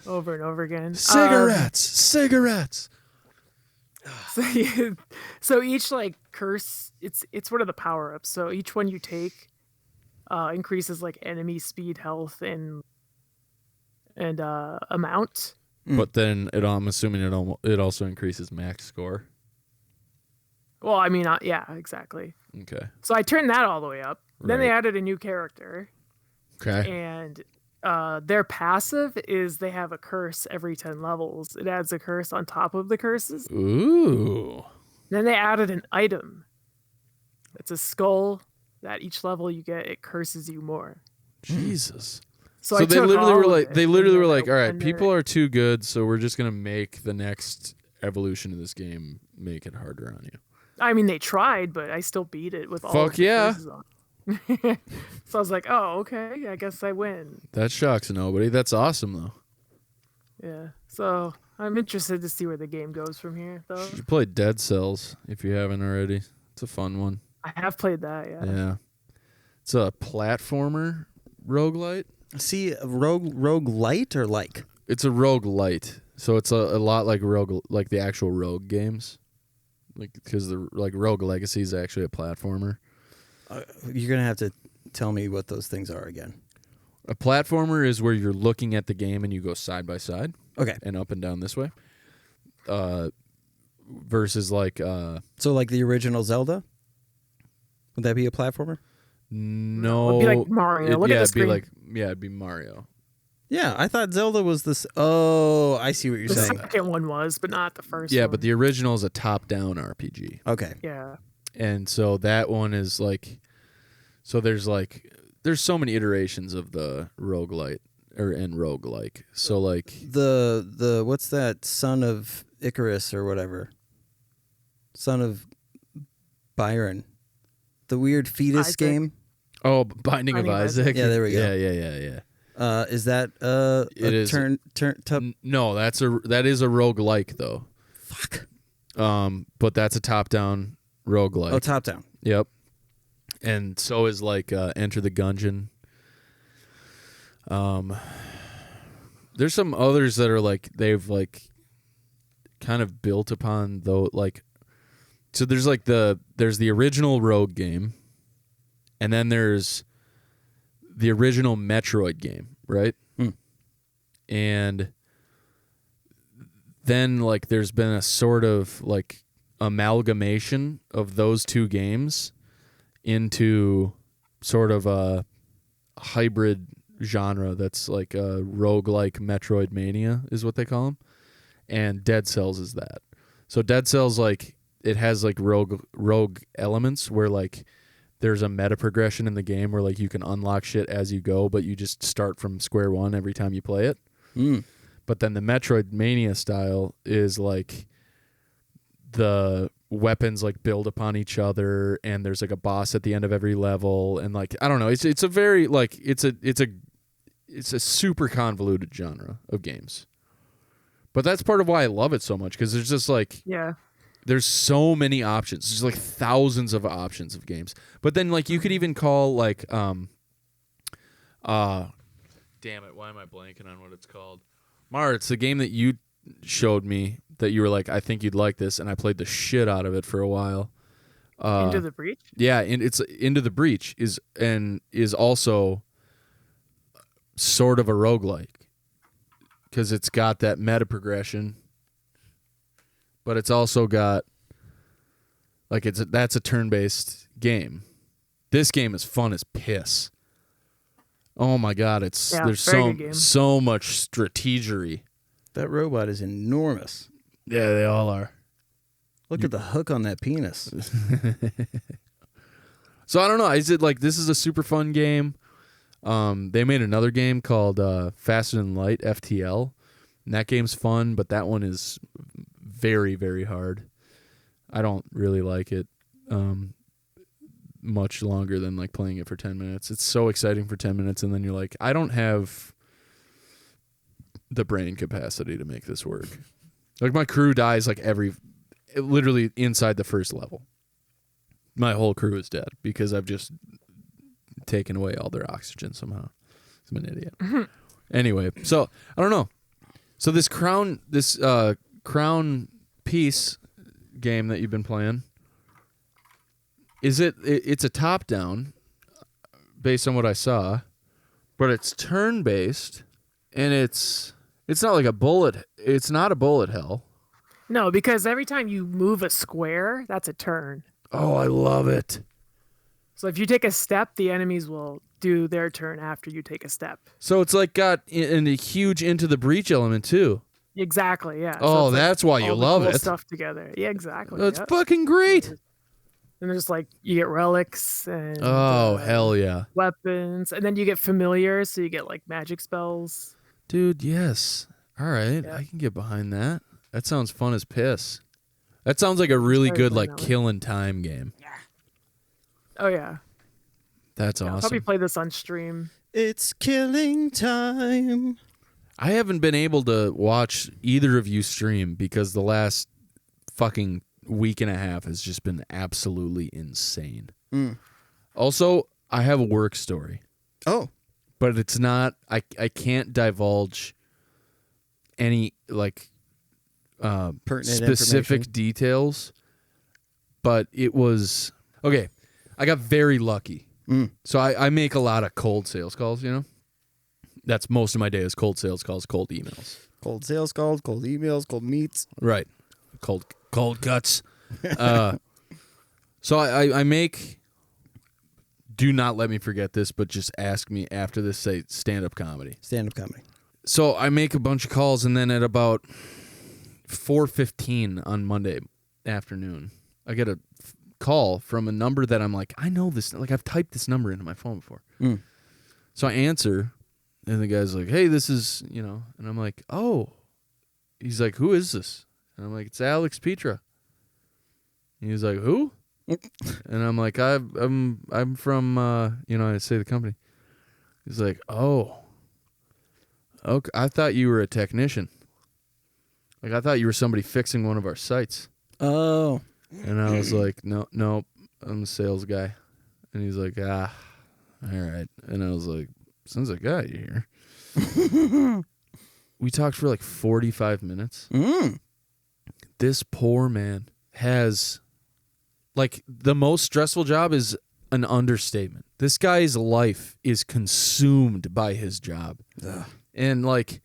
Over and over again. Cigarettes. So each like curse, it's one of the power ups. So each one you take increases like enemy speed, health, and amount. But then I'm assuming it also increases max score. Well, I mean, yeah, exactly. Okay. So I turned that all the way up. Right. Then they added a new character. Okay. And their passive is they have a curse every 10 levels. It adds a curse on top of the curses. Ooh. Then they added an item. It's a skull that each level you get, it curses you more. Jesus. So they literally were like, all right, under people are too good, so we're just going to make the next evolution of this game make it harder on you. I mean, they tried, but I still beat it with all Fuck of the yeah. curses on. So I was like, oh, okay, I guess I win. That shocks nobody. That's awesome, though. Yeah. So I'm interested to see where the game goes from here, though. You should play Dead Cells if you haven't already. It's a fun one. I have played that, yeah. Yeah. It's a platformer roguelite. See, roguelite or like? It's a roguelite. So it's a lot like the actual Rogue games. Like, because the Rogue Legacy is actually a platformer. You're going to have to tell me what those things are again. A platformer is where you're looking at the game and you go side by side. Okay. And up and down this way. Versus like... so like the original Zelda? Would that be a platformer? No. It'd be like Mario. Look at the screen. It'd be Mario. Yeah, I thought Zelda was this... Oh, I see what you're saying. The second one was, but not the first one. Yeah, but the original is a top-down RPG. Okay. Yeah. And so that one is like... So there's so many iterations of the roguelite and roguelike. So like the what's that? Son of Icarus or whatever. Son of Byron. The weird fetus Isaac. game. Oh, Binding of Isaac. Yeah, there we go. Yeah. Is that it is turn No, that is a roguelike though. Fuck. But that's a top-down roguelike. Oh, top down. Yep. And so is like Enter the Gungeon. There's some others that are like they've like kind of built upon though like so there's like there's the original Rogue game, and then there's the original Metroid game, right? And then like there's been a sort of like amalgamation of those two games into sort of a hybrid genre that's like a roguelike Metroidvania is what they call them. And Dead Cells is that. So Dead Cells, like, it has like rogue elements where like there's a meta progression in the game where like you can unlock shit as you go, but you just start from square one every time you play it. But then the Metroidvania style is like the weapons like build upon each other, and there's like a boss at the end of every level, and like I don't know, it's a very like it's a super convoluted genre of games. But that's part of why I love it so much, because there's just like there's so many options. There's like thousands of options of games. But then like you could even call like damn it, why am I blanking on what it's called? Mar, it's the game that you showed me that you were like, I think you'd like this, and I played the shit out of it for a while. Into the Breach? Yeah, and it's Into the Breach is also sort of a roguelike because it's got that meta progression, but it's also got like that's a turn-based game. This game is fun as piss. Oh my god, there's so much strategery. That robot is enormous. Yeah, they all are. Look at the hook on that penis. So I don't know. Is it like this is a super fun game? They made another game called Faster Than Light FTL, and that game's fun, but that one is very, very hard. I don't really like it much longer than like playing it for 10 minutes. It's so exciting for 10 minutes, and then you're like, I don't have the brain capacity to make this work. Like my crew dies like literally inside the first level. My whole crew is dead because I've just taken away all their oxygen somehow. I'm an idiot. Anyway, so I don't know. So this crown piece game that you've been playing, it's a top down based on what I saw, but it's turn based, and it's not like it's not a bullet hell. No, because every time you move a square, that's a turn. Oh, I love it. So if you take a step, the enemies will do their turn after you take a step. So it's like got a huge Into the Breach element too. Exactly, yeah. Oh, so that's why you love cool it. Stuff together. Yeah, exactly. That's fucking great. And there's like you get relics and hell yeah, weapons, and then you get familiars, so you get like magic spells. Dude, yes. All right, I can get behind that. That sounds fun as piss. That sounds like a really good like killing time game. Yeah. Oh yeah. That's awesome. I'll probably play this on stream. It's killing time. I haven't been able to watch either of you stream because the last fucking week and a half has just been absolutely insane. Also, I have a work story. Oh. But it's not, I can't divulge any like pertinent specific details, but it was, okay, I got very lucky. So I make a lot of cold sales calls, you know? That's most of my day is cold sales calls, cold emails. Cold sales calls, cold emails, cold meets. Right. Cold cuts. So I make, do not let me forget this, but just ask me after this, say stand-up comedy. Stand-up comedy. So I make a bunch of calls, and then at about 4:15 on Monday afternoon, I get a call from a number that I'm like, I know this. Like, I've typed this number into my phone before. So I answer, and the guy's like, hey, this is, you know, and I'm like, oh. He's like, who is this? And I'm like, it's Alex Petra. And he's like, who? And I'm like, I'm from, you know, I say the company. He's like, oh. Okay, I thought you were a technician. Like, I thought you were somebody fixing one of our sites. Oh. And I was like, no, I'm a sales guy. And he's like, all right. And I was like, since I got you here. We talked for like 45 minutes. This poor man has, like, the most stressful job is an understatement. This guy's life is consumed by his job. Ugh. And, like,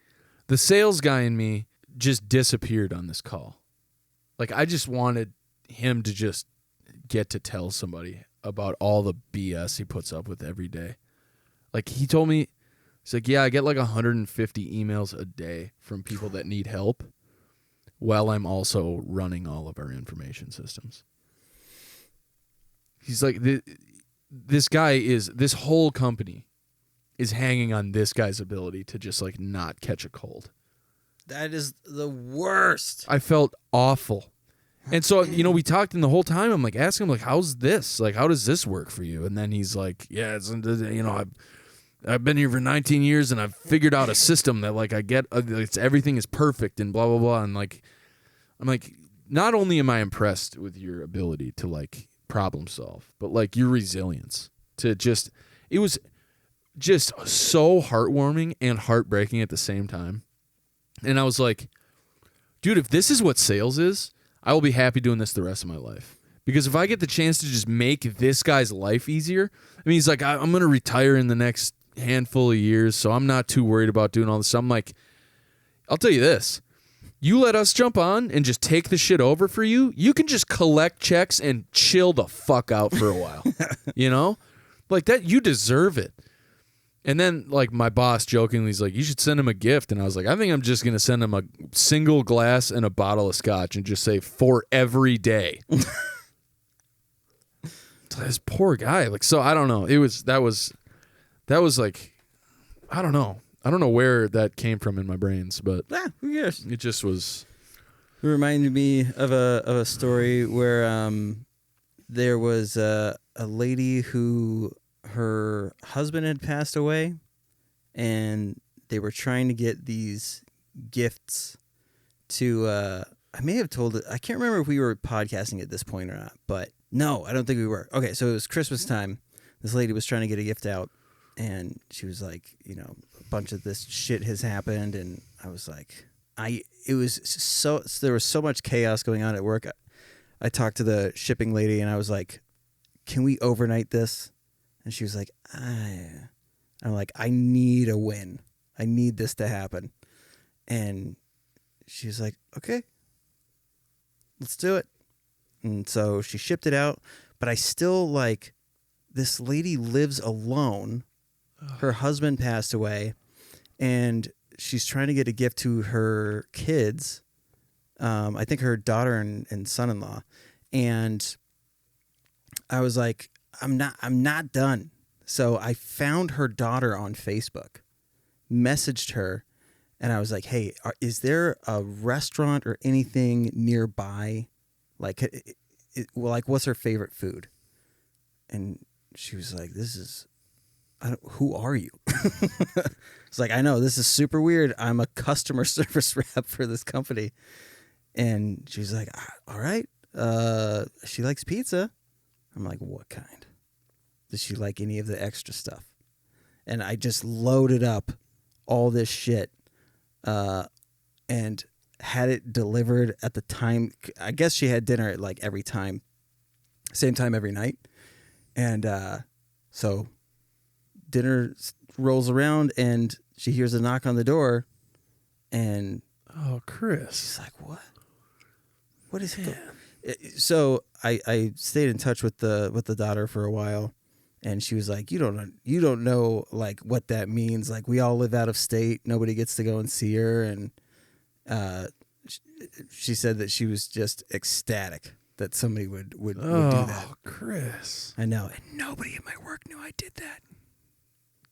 the sales guy in me just disappeared on this call. Like, I just wanted him to just get to tell somebody about all the BS he puts up with every day. Like, he told me, he's like, yeah, I get like 150 emails a day from people that need help while I'm also running all of our information systems. He's like, this whole company is hanging on this guy's ability to just like not catch a cold. That is the worst. I felt awful. And so, we talked, and the whole time I'm like asking him, like, how's this? Like, how does this work for you? And then he's like, yeah, it's, I've been here for 19 years and I've figured out a system that like I get, it's everything is perfect and blah, blah, blah. And like, I'm like, not only am I impressed with your ability to like problem solve, but like your resilience to just, it was just so heartwarming and heartbreaking at the same time. And I was like, dude, if this is what sales is, I will be happy doing this the rest of my life. Because if I get the chance to just make this guy's life easier, I mean, he's like, I'm going to retire in the next handful of years, so I'm not too worried about doing all this. So I'm like, I'll tell you this. You let us jump on and just take the shit over for you, you can just collect checks and chill the fuck out for a while. Like that, you deserve it. And then, like, my boss jokingly is like, you should send him a gift. And I was like, I think I'm just going to send him a single glass and a bottle of scotch and just say, for every day. This poor guy. Like, so I don't know. That was like, I don't know. I don't know where that came from in my brains, but who cares? It just was. It reminded me of a story where there was a lady who, her husband had passed away, and they were trying to get these gifts to, I may have told it, I can't remember if we were podcasting at this point or not, but no, I don't think we were. Okay, so it was Christmas time. This lady was trying to get a gift out, and she was like, a bunch of this shit has happened, and I was like, there was so much chaos going on at work. I talked to the shipping lady, and I was like, can we overnight this? And she was like, I'm like, I need a win. I need this to happen. And she was like, okay, let's do it. And so she shipped it out. But I still, like, this lady lives alone. Her husband passed away. And she's trying to get a gift to her kids. I think her daughter and son-in-law. And I was like, I'm not done. So I found her daughter on Facebook, messaged her, and I was like, hey, is there a restaurant or anything nearby? Like, what's her favorite food? And she was like, who are you? It's like, I know, this is super weird. I'm a customer service rep for this company. And she's like, all right. She likes pizza. I'm like, what kind? Does she like any of the extra stuff? And I just loaded up all this shit and had it delivered at the time. I guess she had dinner at like every time, same time every night. And so dinner rolls around and she hears a knock on the door. And oh, Chris. She's like, what? What is it? So I stayed in touch with the daughter for a while, and she was like, you don't know like what that means. Like, we all live out of state. Nobody gets to go and see her. And she said that she was just ecstatic that somebody would do that. Oh, Chris. I know. And nobody at my work knew I did that.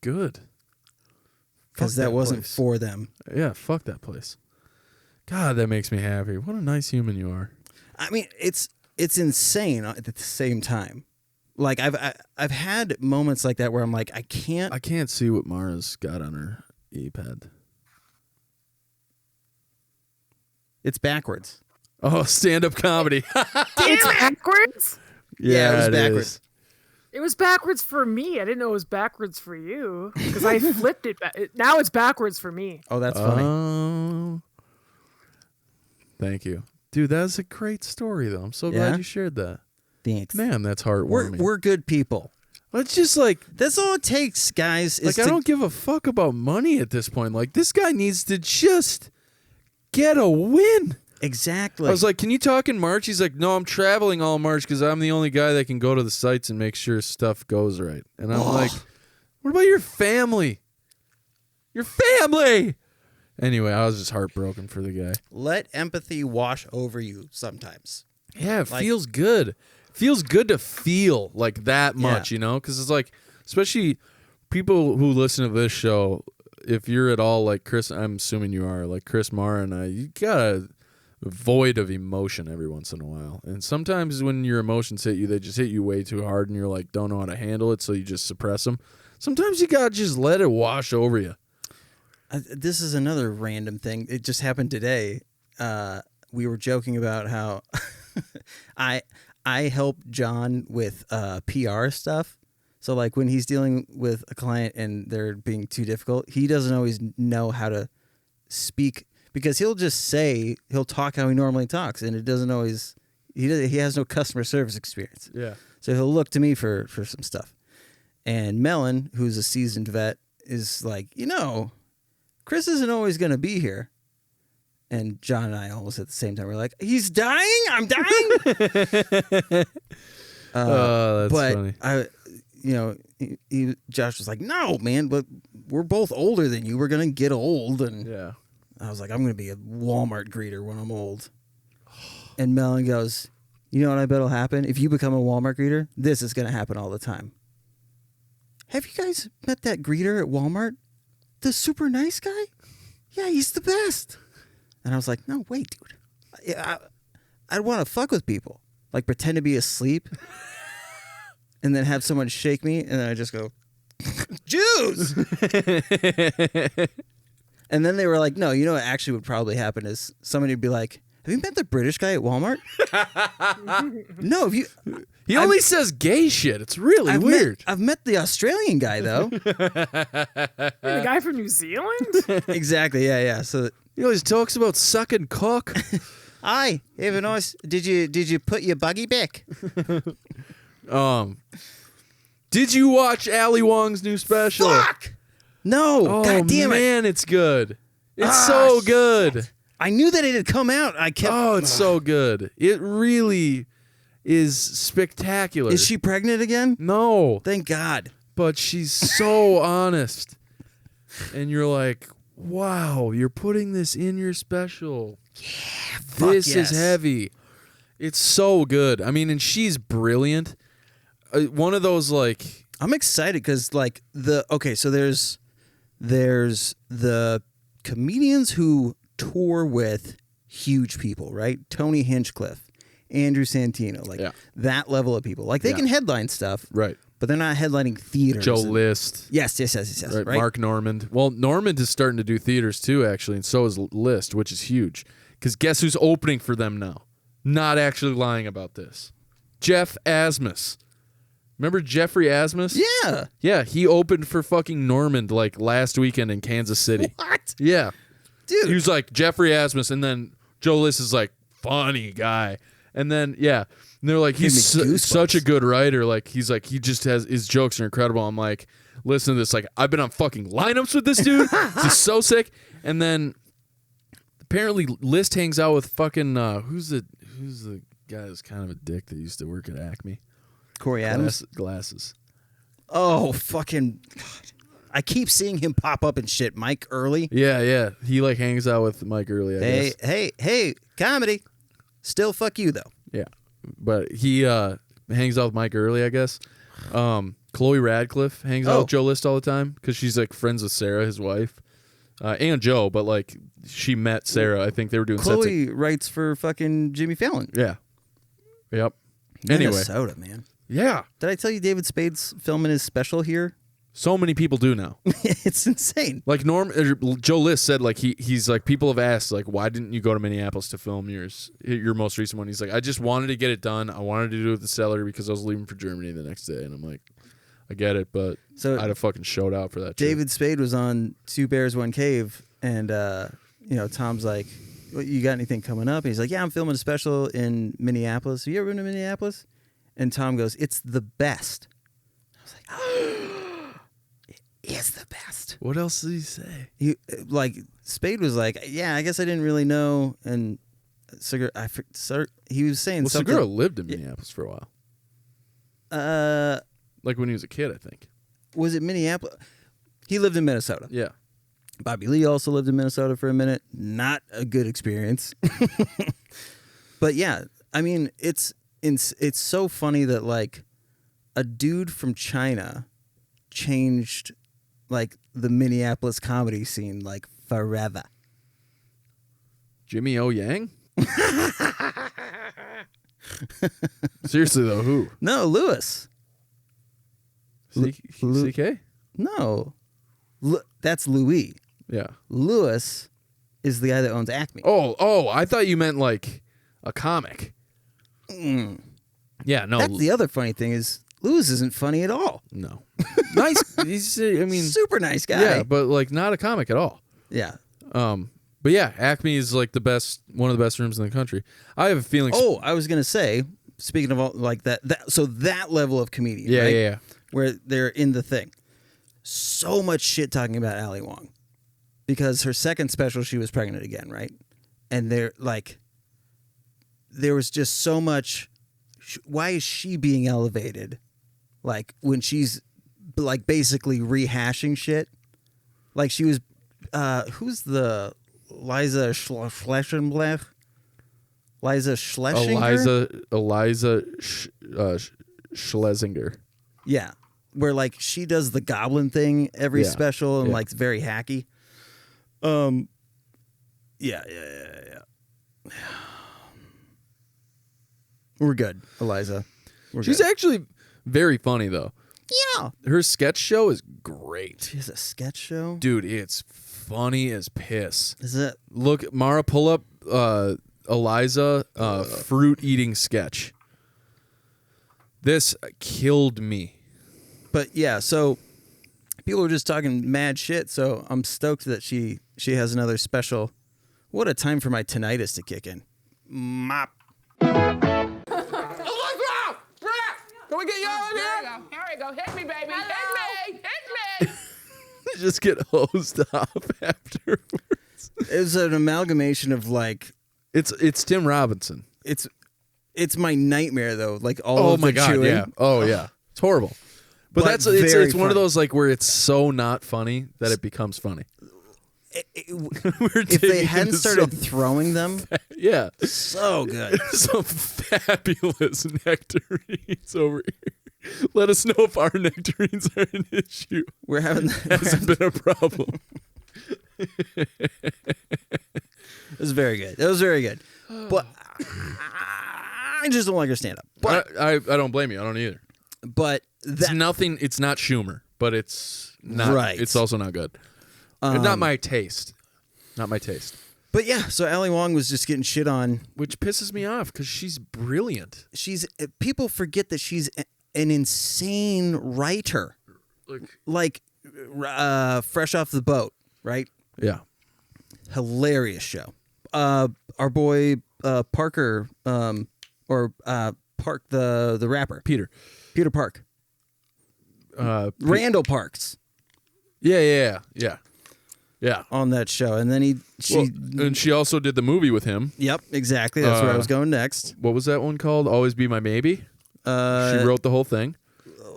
Good. Because that wasn't for them. Yeah, fuck that place. God, that makes me happy. What a nice human you are. I mean, it's insane at the same time. Like, I've had moments like that where I'm like, I can't see what Mara's got on her e-pad. It's backwards. Oh, stand-up comedy. It's backwards. Yeah, it was backwards. is. It was backwards for me. I didn't know it was backwards for you because I flipped it. Now it's backwards for me. Oh, that's funny. Oh. Thank you. Dude, that's a great story, though. I'm so Yeah? glad you shared that. Thanks. Man, that's heartwarming. We're good people. It's just like, That's all it takes, guys. Is I don't give a fuck about money at this point. Like, this guy needs to just get a win. Exactly. I was like, can you talk in March? He's like, no, I'm traveling all March because I'm the only guy that can go to the sites and make sure stuff goes right. And I'm like, what about your family? Your family! Anyway, I was just heartbroken for the guy. let empathy wash over you sometimes. Yeah, it Like- feels good. Feels good to feel like that much, you know? Because it's like, especially people who listen to this show, if you're at all like Chris, I'm assuming you are, like Chris Marr and I, you got a void of emotion every once in a while. And sometimes when your emotions hit you, they just hit you way too hard and you're like, don't know how to handle it, so you just suppress them. Sometimes you got to just let it wash over you. This is another random thing. It just happened today. We were joking about how I help John with PR stuff. So like when he's dealing with a client and they're being too difficult, he doesn't always know how to speak because he'll talk how he normally talks, and it doesn't always. He has no customer service experience. Yeah. So he'll look to me for some stuff. And Mellon, who's a seasoned vet, is like, Chris isn't always going to be here. And John and I almost at the same time were like, he's dying? I'm dying? Oh, that's but funny. Josh was like, no, man, but we're both older than you. We're going to get old. And Yeah. I was like, I'm going to be a Walmart greeter when I'm old. And Mellon goes, you know what I bet will happen? If you become a Walmart greeter, this is going to happen all the time. Have you guys met that greeter at Walmart? The super nice guy? Yeah, he's the best. And I was like, no, wait, dude. I'd want to fuck with people. Like pretend to be asleep and then have someone shake me and then I just go, Jews! And then they were like, no, you know what actually would probably happen is somebody would be like, have you met the British guy at Walmart? No, He only says gay shit. It's really weird. I've met the Australian guy, though. The guy from New Zealand? Exactly, yeah. So He always talks about sucking cock. hi, have a nice. Did you put your buggy back? Did you watch Ali Wong's new special? Fuck! No, Oh, God damn it! man, it's good. It's so good. I knew that it had come out. I kept. Oh, it's so good. It really is spectacular. Is she pregnant again? No, Thank God. but she's so honest. And you're like, wow, you're putting this in your special. fuck This yes. is heavy. It's so good. I mean, and she's brilliant. One of those like, I'm excited because so there's the comedians who tour with huge people, right? Tony Hinchcliffe, Andrew Santino, that level of people. Like they can headline stuff, right? but they're not headlining theaters. Joe and- List. Yes. Right, Right. Mark Normand. Well, Normand is starting to do theaters too, actually, and so is List, which is huge. Because guess who's opening for them now? Not actually lying about this. Jeff Asmus. Remember Jeffrey Asmus? Yeah. Yeah, he opened for fucking Normand like last weekend in Kansas City. What? Yeah. Dude. He was like Jeffrey Asmus, and then Joe List is like, funny guy. And then, and they're like, he's Gave me goosebumps. such a good writer. Like, he's like, he just has, his jokes are incredible. I'm like, listen to this. Like, I've been on fucking lineups with this dude. This is so sick. And then apparently List hangs out with fucking, who's the guy that's kind of a dick that used to work at Acme? Corey Adams. Glasses. Oh, fucking God. I keep seeing him pop up and shit. Mike Early. Yeah. He like hangs out with Mike Early, I guess. Hey, comedy. Still fuck you, though. Yeah. But he hangs out with Mike Early, I guess. Chloe Radcliffe hangs out with Joe List all the time because she's like friends with Sarah, his wife. And Joe, but like she met Sarah. I think they were doing sets. Chloe writes for fucking Jimmy Fallon. Yeah. Yep. Anyway. Minnesota, man. Yeah. Did I tell you David Spade's filming his special here? So many people do now. It's insane. Like Joe List said, like he's like, people have asked, like, why didn't you go to Minneapolis to film your most recent one? He's like, I just wanted to get it done. I wanted to do it with the celery because I was leaving for Germany the next day. And I'm like, I get it, but I'd have fucking showed out for that. David Spade was on Two Bears, One Cave, and Tom's like, well, you got anything coming up? And he's like, yeah, I'm filming a special in Minneapolis. Have you ever been to Minneapolis? And Tom goes, it's the best. I was like, oh, it's the best. What else did he say? Spade was like, yeah, I guess I didn't really know. And Segura, he was saying something. Segura lived in Minneapolis for a while. Like when he was a kid, I think. Was it Minneapolis? He lived in Minnesota. Yeah. Bobby Lee also lived in Minnesota for a minute. Not a good experience. But yeah, I mean, it's so funny that like a dude from China changed like the Minneapolis comedy scene like forever. Jimmy O Yang? Seriously though, who? No, Lewis. CK? No. That's Louis. Yeah. Lewis is the guy that owns Acme. Oh, I thought you meant like a comic. Yeah, no. That's the other funny thing is Lewis isn't funny at all. No. Nice. He's, I mean, super nice guy. Yeah, but like not a comic at all. Yeah. But yeah, Acme is like one of the best rooms in the country. I have a feeling. Oh, I was gonna say, speaking of all like that so that level of comedian, yeah, right? yeah, where they're in the thing. So much shit talking about Ali Wong. Because her second special, she was pregnant again, right? And there was just so much. Why is she being elevated? Like when she's like basically rehashing shit. Like she was, who's the Liza Schleschenblech? Liza Schlesinger? Eliza Schlesinger. Yeah. Where like she does the goblin thing every special and like it's very hacky. Yeah. We're good, Eliza. She's actually very funny though. Yeah. Her sketch show is great. She has a sketch show? Dude, it's funny as piss. Is it? Look, Mara, pull up Eliza fruit eating sketch. This killed me. But yeah, so people are just talking mad shit, so I'm stoked that she has another special. What a time for my tinnitus to kick in. Mop. Can we get y'all in here? Here we go. Hit me, baby. Hit me. Just get hosed off afterwards. It's an amalgamation of like it's Tim Robinson. It's my nightmare though. Like all of the chewing. Yeah. Oh yeah. It's horrible. But that's it's one of those like where it's so not funny that it becomes funny. If they hadn't started throwing them, yeah, so good. Some fabulous nectarines over here. Let us know if our nectarines are an issue. We're having hasn't been a problem. It was very good. It was very good. But I just don't like her stand up. But I don't blame you. I don't either. But it's nothing. It's not Schumer, but it's not. Right. It's also not good. Not my taste. Not my taste. But yeah, so Ali Wong was just getting shit on, which pisses me off because she's brilliant. People forget that she's an insane writer. Like Fresh Off the Boat, right? Yeah. Hilarious show. Our boy Parker, or Park the rapper, Peter Park, Randall Parks. Yeah. On that show, and then she also did the movie with him. Yep, exactly. That's where I was going next. What was that one called? Always Be My Maybe. She wrote the whole thing.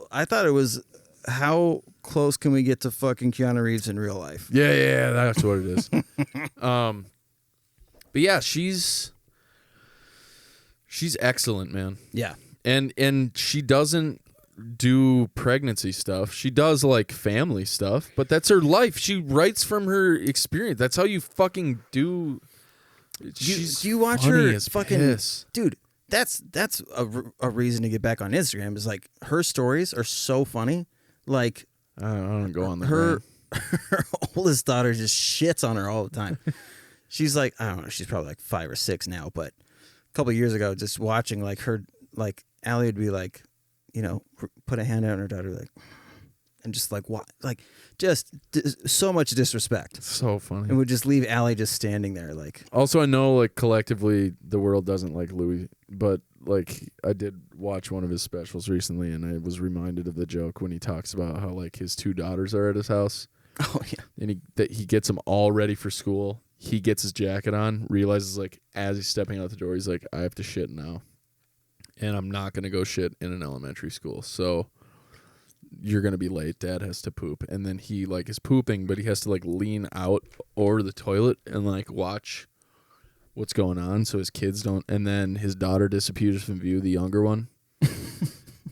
I thought it was how close can we get to fucking Keanu Reeves in real life? Yeah, that's what it is. But yeah, she's excellent, man. Yeah, and she doesn't do pregnancy stuff. She does like family stuff, but that's her life. She writes from her experience. That's how you fucking do. Do you watch her fucking piss. Dude? That's a reason to get back on Instagram. Is like her stories are so funny. Like I don't go on the her oldest daughter just shits on her all the time. She's like, I don't know, she's probably like 5 or 6 now, but a couple of years ago, just watching like her, like Allie would be like, you know, put a hand out on her daughter, like, and just like what, like just so much disrespect. So funny. And would just leave Allie just standing there, like. Also, I know like collectively the world doesn't like Louis, but like I did watch one of his specials recently, and I was reminded of the joke when he talks about how like his 2 daughters are at his house. Oh yeah. And he gets them all ready for school. He gets his jacket on, realizes like as he's stepping out the door, he's like, I have to shit now. And I'm not going to go shit in an elementary school. So you're going to be late. Dad has to poop. And then he like is pooping, but he has to like lean out over the toilet and like watch what's going on so his kids don't. And then his daughter disappears from view, the younger one.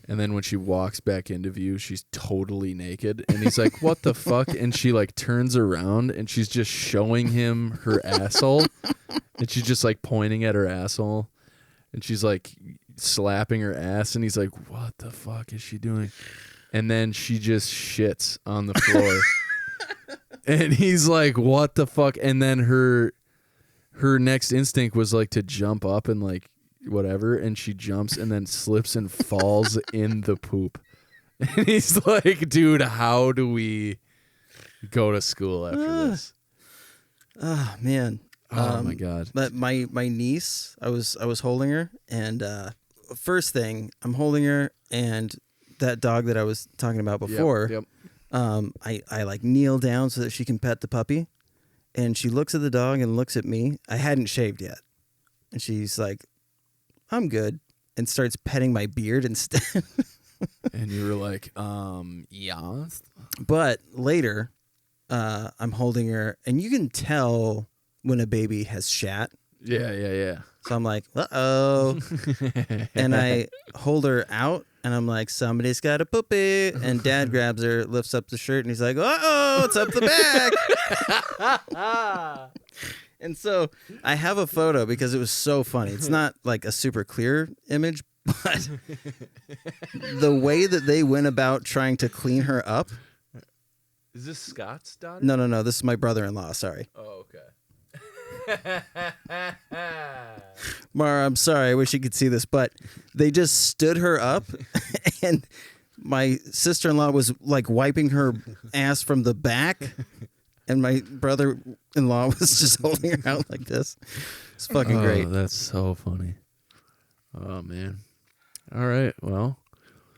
And then when she walks back into view, she's totally naked. And he's like, what the fuck? And she like turns around and she's just showing him her asshole. And she's just like pointing at her asshole. And she's like slapping her ass. And he's like, what the fuck is she doing? And then she just shits on the floor. And he's like, what the fuck? And then her next instinct was like to jump up and like, whatever, and she jumps and then slips and falls in the poop. And he's like, dude, how do we go to school after this? Oh man. Oh my god. But my niece, I was holding her, and first thing, I'm holding her, and that dog that I was talking about before, Yep. I like kneel down so that she can pet the puppy, and she looks at the dog and looks at me. I hadn't shaved yet, and she's like, I'm good, and starts petting my beard instead. And you were like, yeah. But later, I'm holding her, and you can tell when a baby has shat. Yeah. So I'm like, uh-oh. And I hold her out, and I'm like, somebody's got a poopy. And Dad grabs her, lifts up the shirt, and he's like, uh-oh, it's up the back. And so I have a photo because it was so funny. It's not like a super clear image, but the way that they went about trying to clean her up. Is this Scott's daughter? No. This is my brother-in-law. Sorry. Oh, okay. Mara, I'm sorry. I wish you could see this, but they just stood her up, and my sister-in-law was like wiping her ass from the back. And my brother-in-law was just holding her out like this. It's fucking great. That's so funny. Oh, man. All right. Well.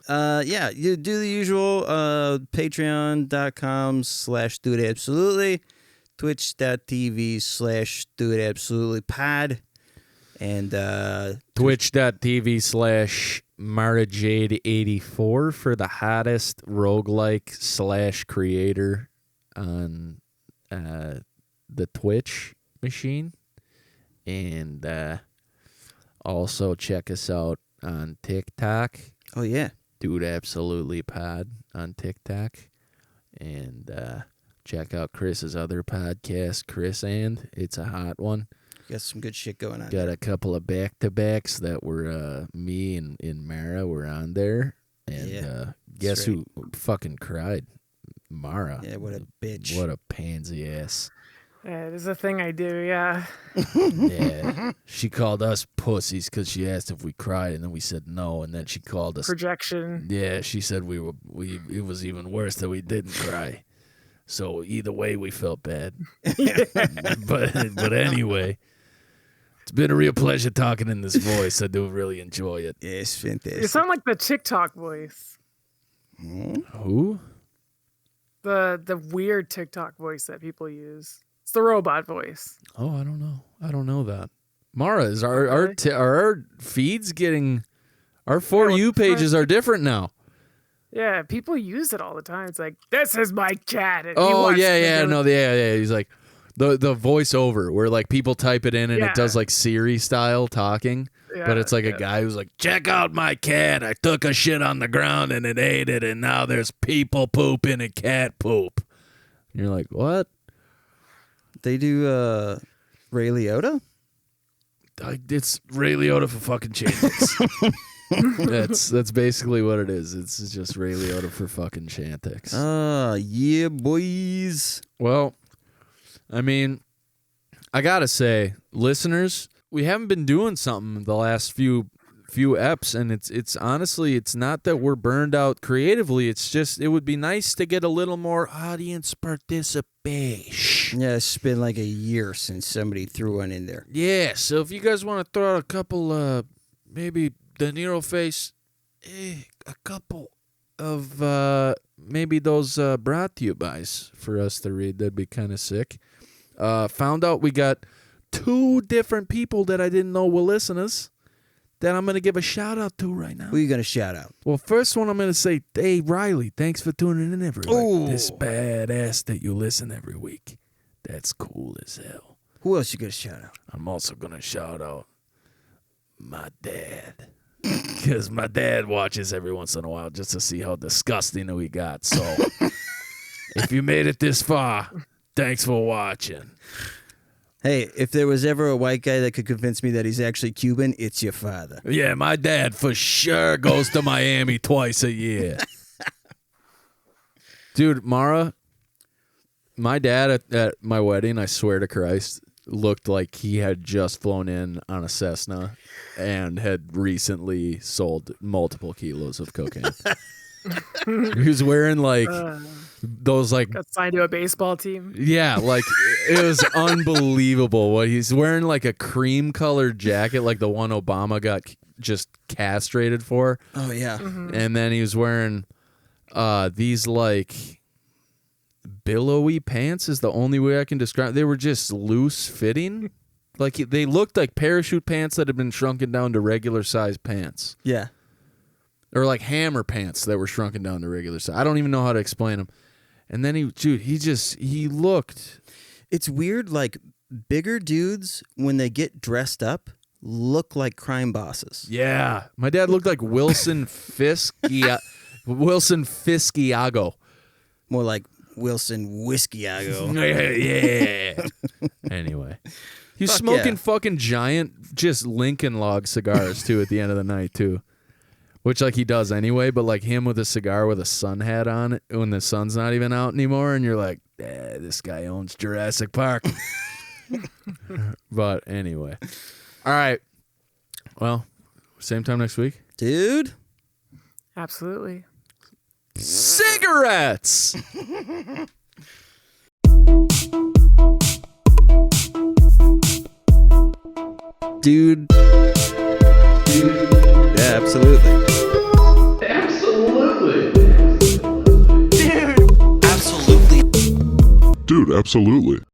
Yeah, you do the usual. Patreon.com/doitabsolutely. Twitch.tv/doitabsolutelypod. And Twitch.tv/MaraJade84 for the hottest roguelike / creator on the Twitch machine. And also check us out on TikTok. Oh yeah, Dude Absolutely Pod on TikTok. And check out Chris's other podcast, Chris and it's a hot one. Got some good shit going on. Got a couple of back-to-backs that were me and Mara were on there. And guess who fucking cried? Mara. Yeah, what a bitch. What a pansy ass. Yeah, it is a thing I do, yeah. Yeah. She called us pussies because she asked if we cried, and then we said no, and then she called us. Projection. Yeah, she said it was even worse that we didn't cry. So either way, we felt bad. But anyway, it's been a real pleasure talking in this voice. I do really enjoy it. Yes, fantastic. You sound like the TikTok voice. Who? The weird TikTok voice that people use. It's the robot voice. Oh, I don't know. I don't know that. Mara, is our feeds getting... Our For You pages are different now. Yeah, people use it all the time. It's like, this is my cat. And Yeah. He's like, the voiceover where like people type it in and it does like Siri style talking. But it's like a guy who's like, check out my cat. I took a shit on the ground and it ate it, and now there's people poop in a cat poop. And you're like, what? They do Ray Liotta? It's Ray Liotta for fucking changes. That's basically what it is. It's just Ray Liotta for fucking Chantix. Yeah, boys. Well, I mean, I gotta say, listeners, we haven't been doing something the last few eps, and it's honestly, it's not that we're burned out creatively. It's just it would be nice to get a little more audience participation. Yeah, it's been like a year since somebody threw one in there. Yeah, so if you guys want to throw out a couple, maybe De Niro face, a couple of maybe those brought to you bys for us to read, that'd be kind of sick. Found out we got 2 different people that I didn't know were listeners that I'm going to give a shout out to right now. Who are you going to shout out? Well, first one I'm going to say, hey, Riley, thanks for tuning in every week. This badass that you listen every week. That's cool as hell. Who else you going to shout out? I'm also going to shout out my dad. Because my dad watches every once in a while just to see how disgusting we got. So if you made it this far, thanks for watching. Hey, if there was ever a white guy that could convince me that he's actually Cuban, it's your father. Yeah, my dad for sure goes to Miami twice a year. Dude, Mara, my dad at my wedding, I swear to Christ, looked like he had just flown in on a Cessna and had recently sold multiple kilos of cocaine. He was wearing like those like got signed to a baseball team. Yeah, like it was unbelievable. What he's wearing, like a cream colored jacket, like the one Obama got just castrated for. Oh yeah. Mm-hmm. And then he was wearing these like billowy pants is the only way I can describe. They were just loose fitting. Like they looked like parachute pants that had been shrunken down to regular size pants. Yeah. Or like hammer pants that were shrunken down to regular size. I don't even know how to explain them. And then he looked. It's weird, like bigger dudes, when they get dressed up, look like crime bosses. Yeah. My dad looked like Wilson Fischiago. More like Wilson Whiskyago. Yeah. Anyway. He's smoking fucking giant, just Lincoln log cigars, too, at the end of the night, too. Which, like, he does anyway, but, like, him with a cigar with a sun hat on it when the sun's not even out anymore, and you're like, this guy owns Jurassic Park. But, anyway. All right. Well, same time next week? Dude. Absolutely. Cigarettes! Dude. Yeah, absolutely. Dude, absolutely.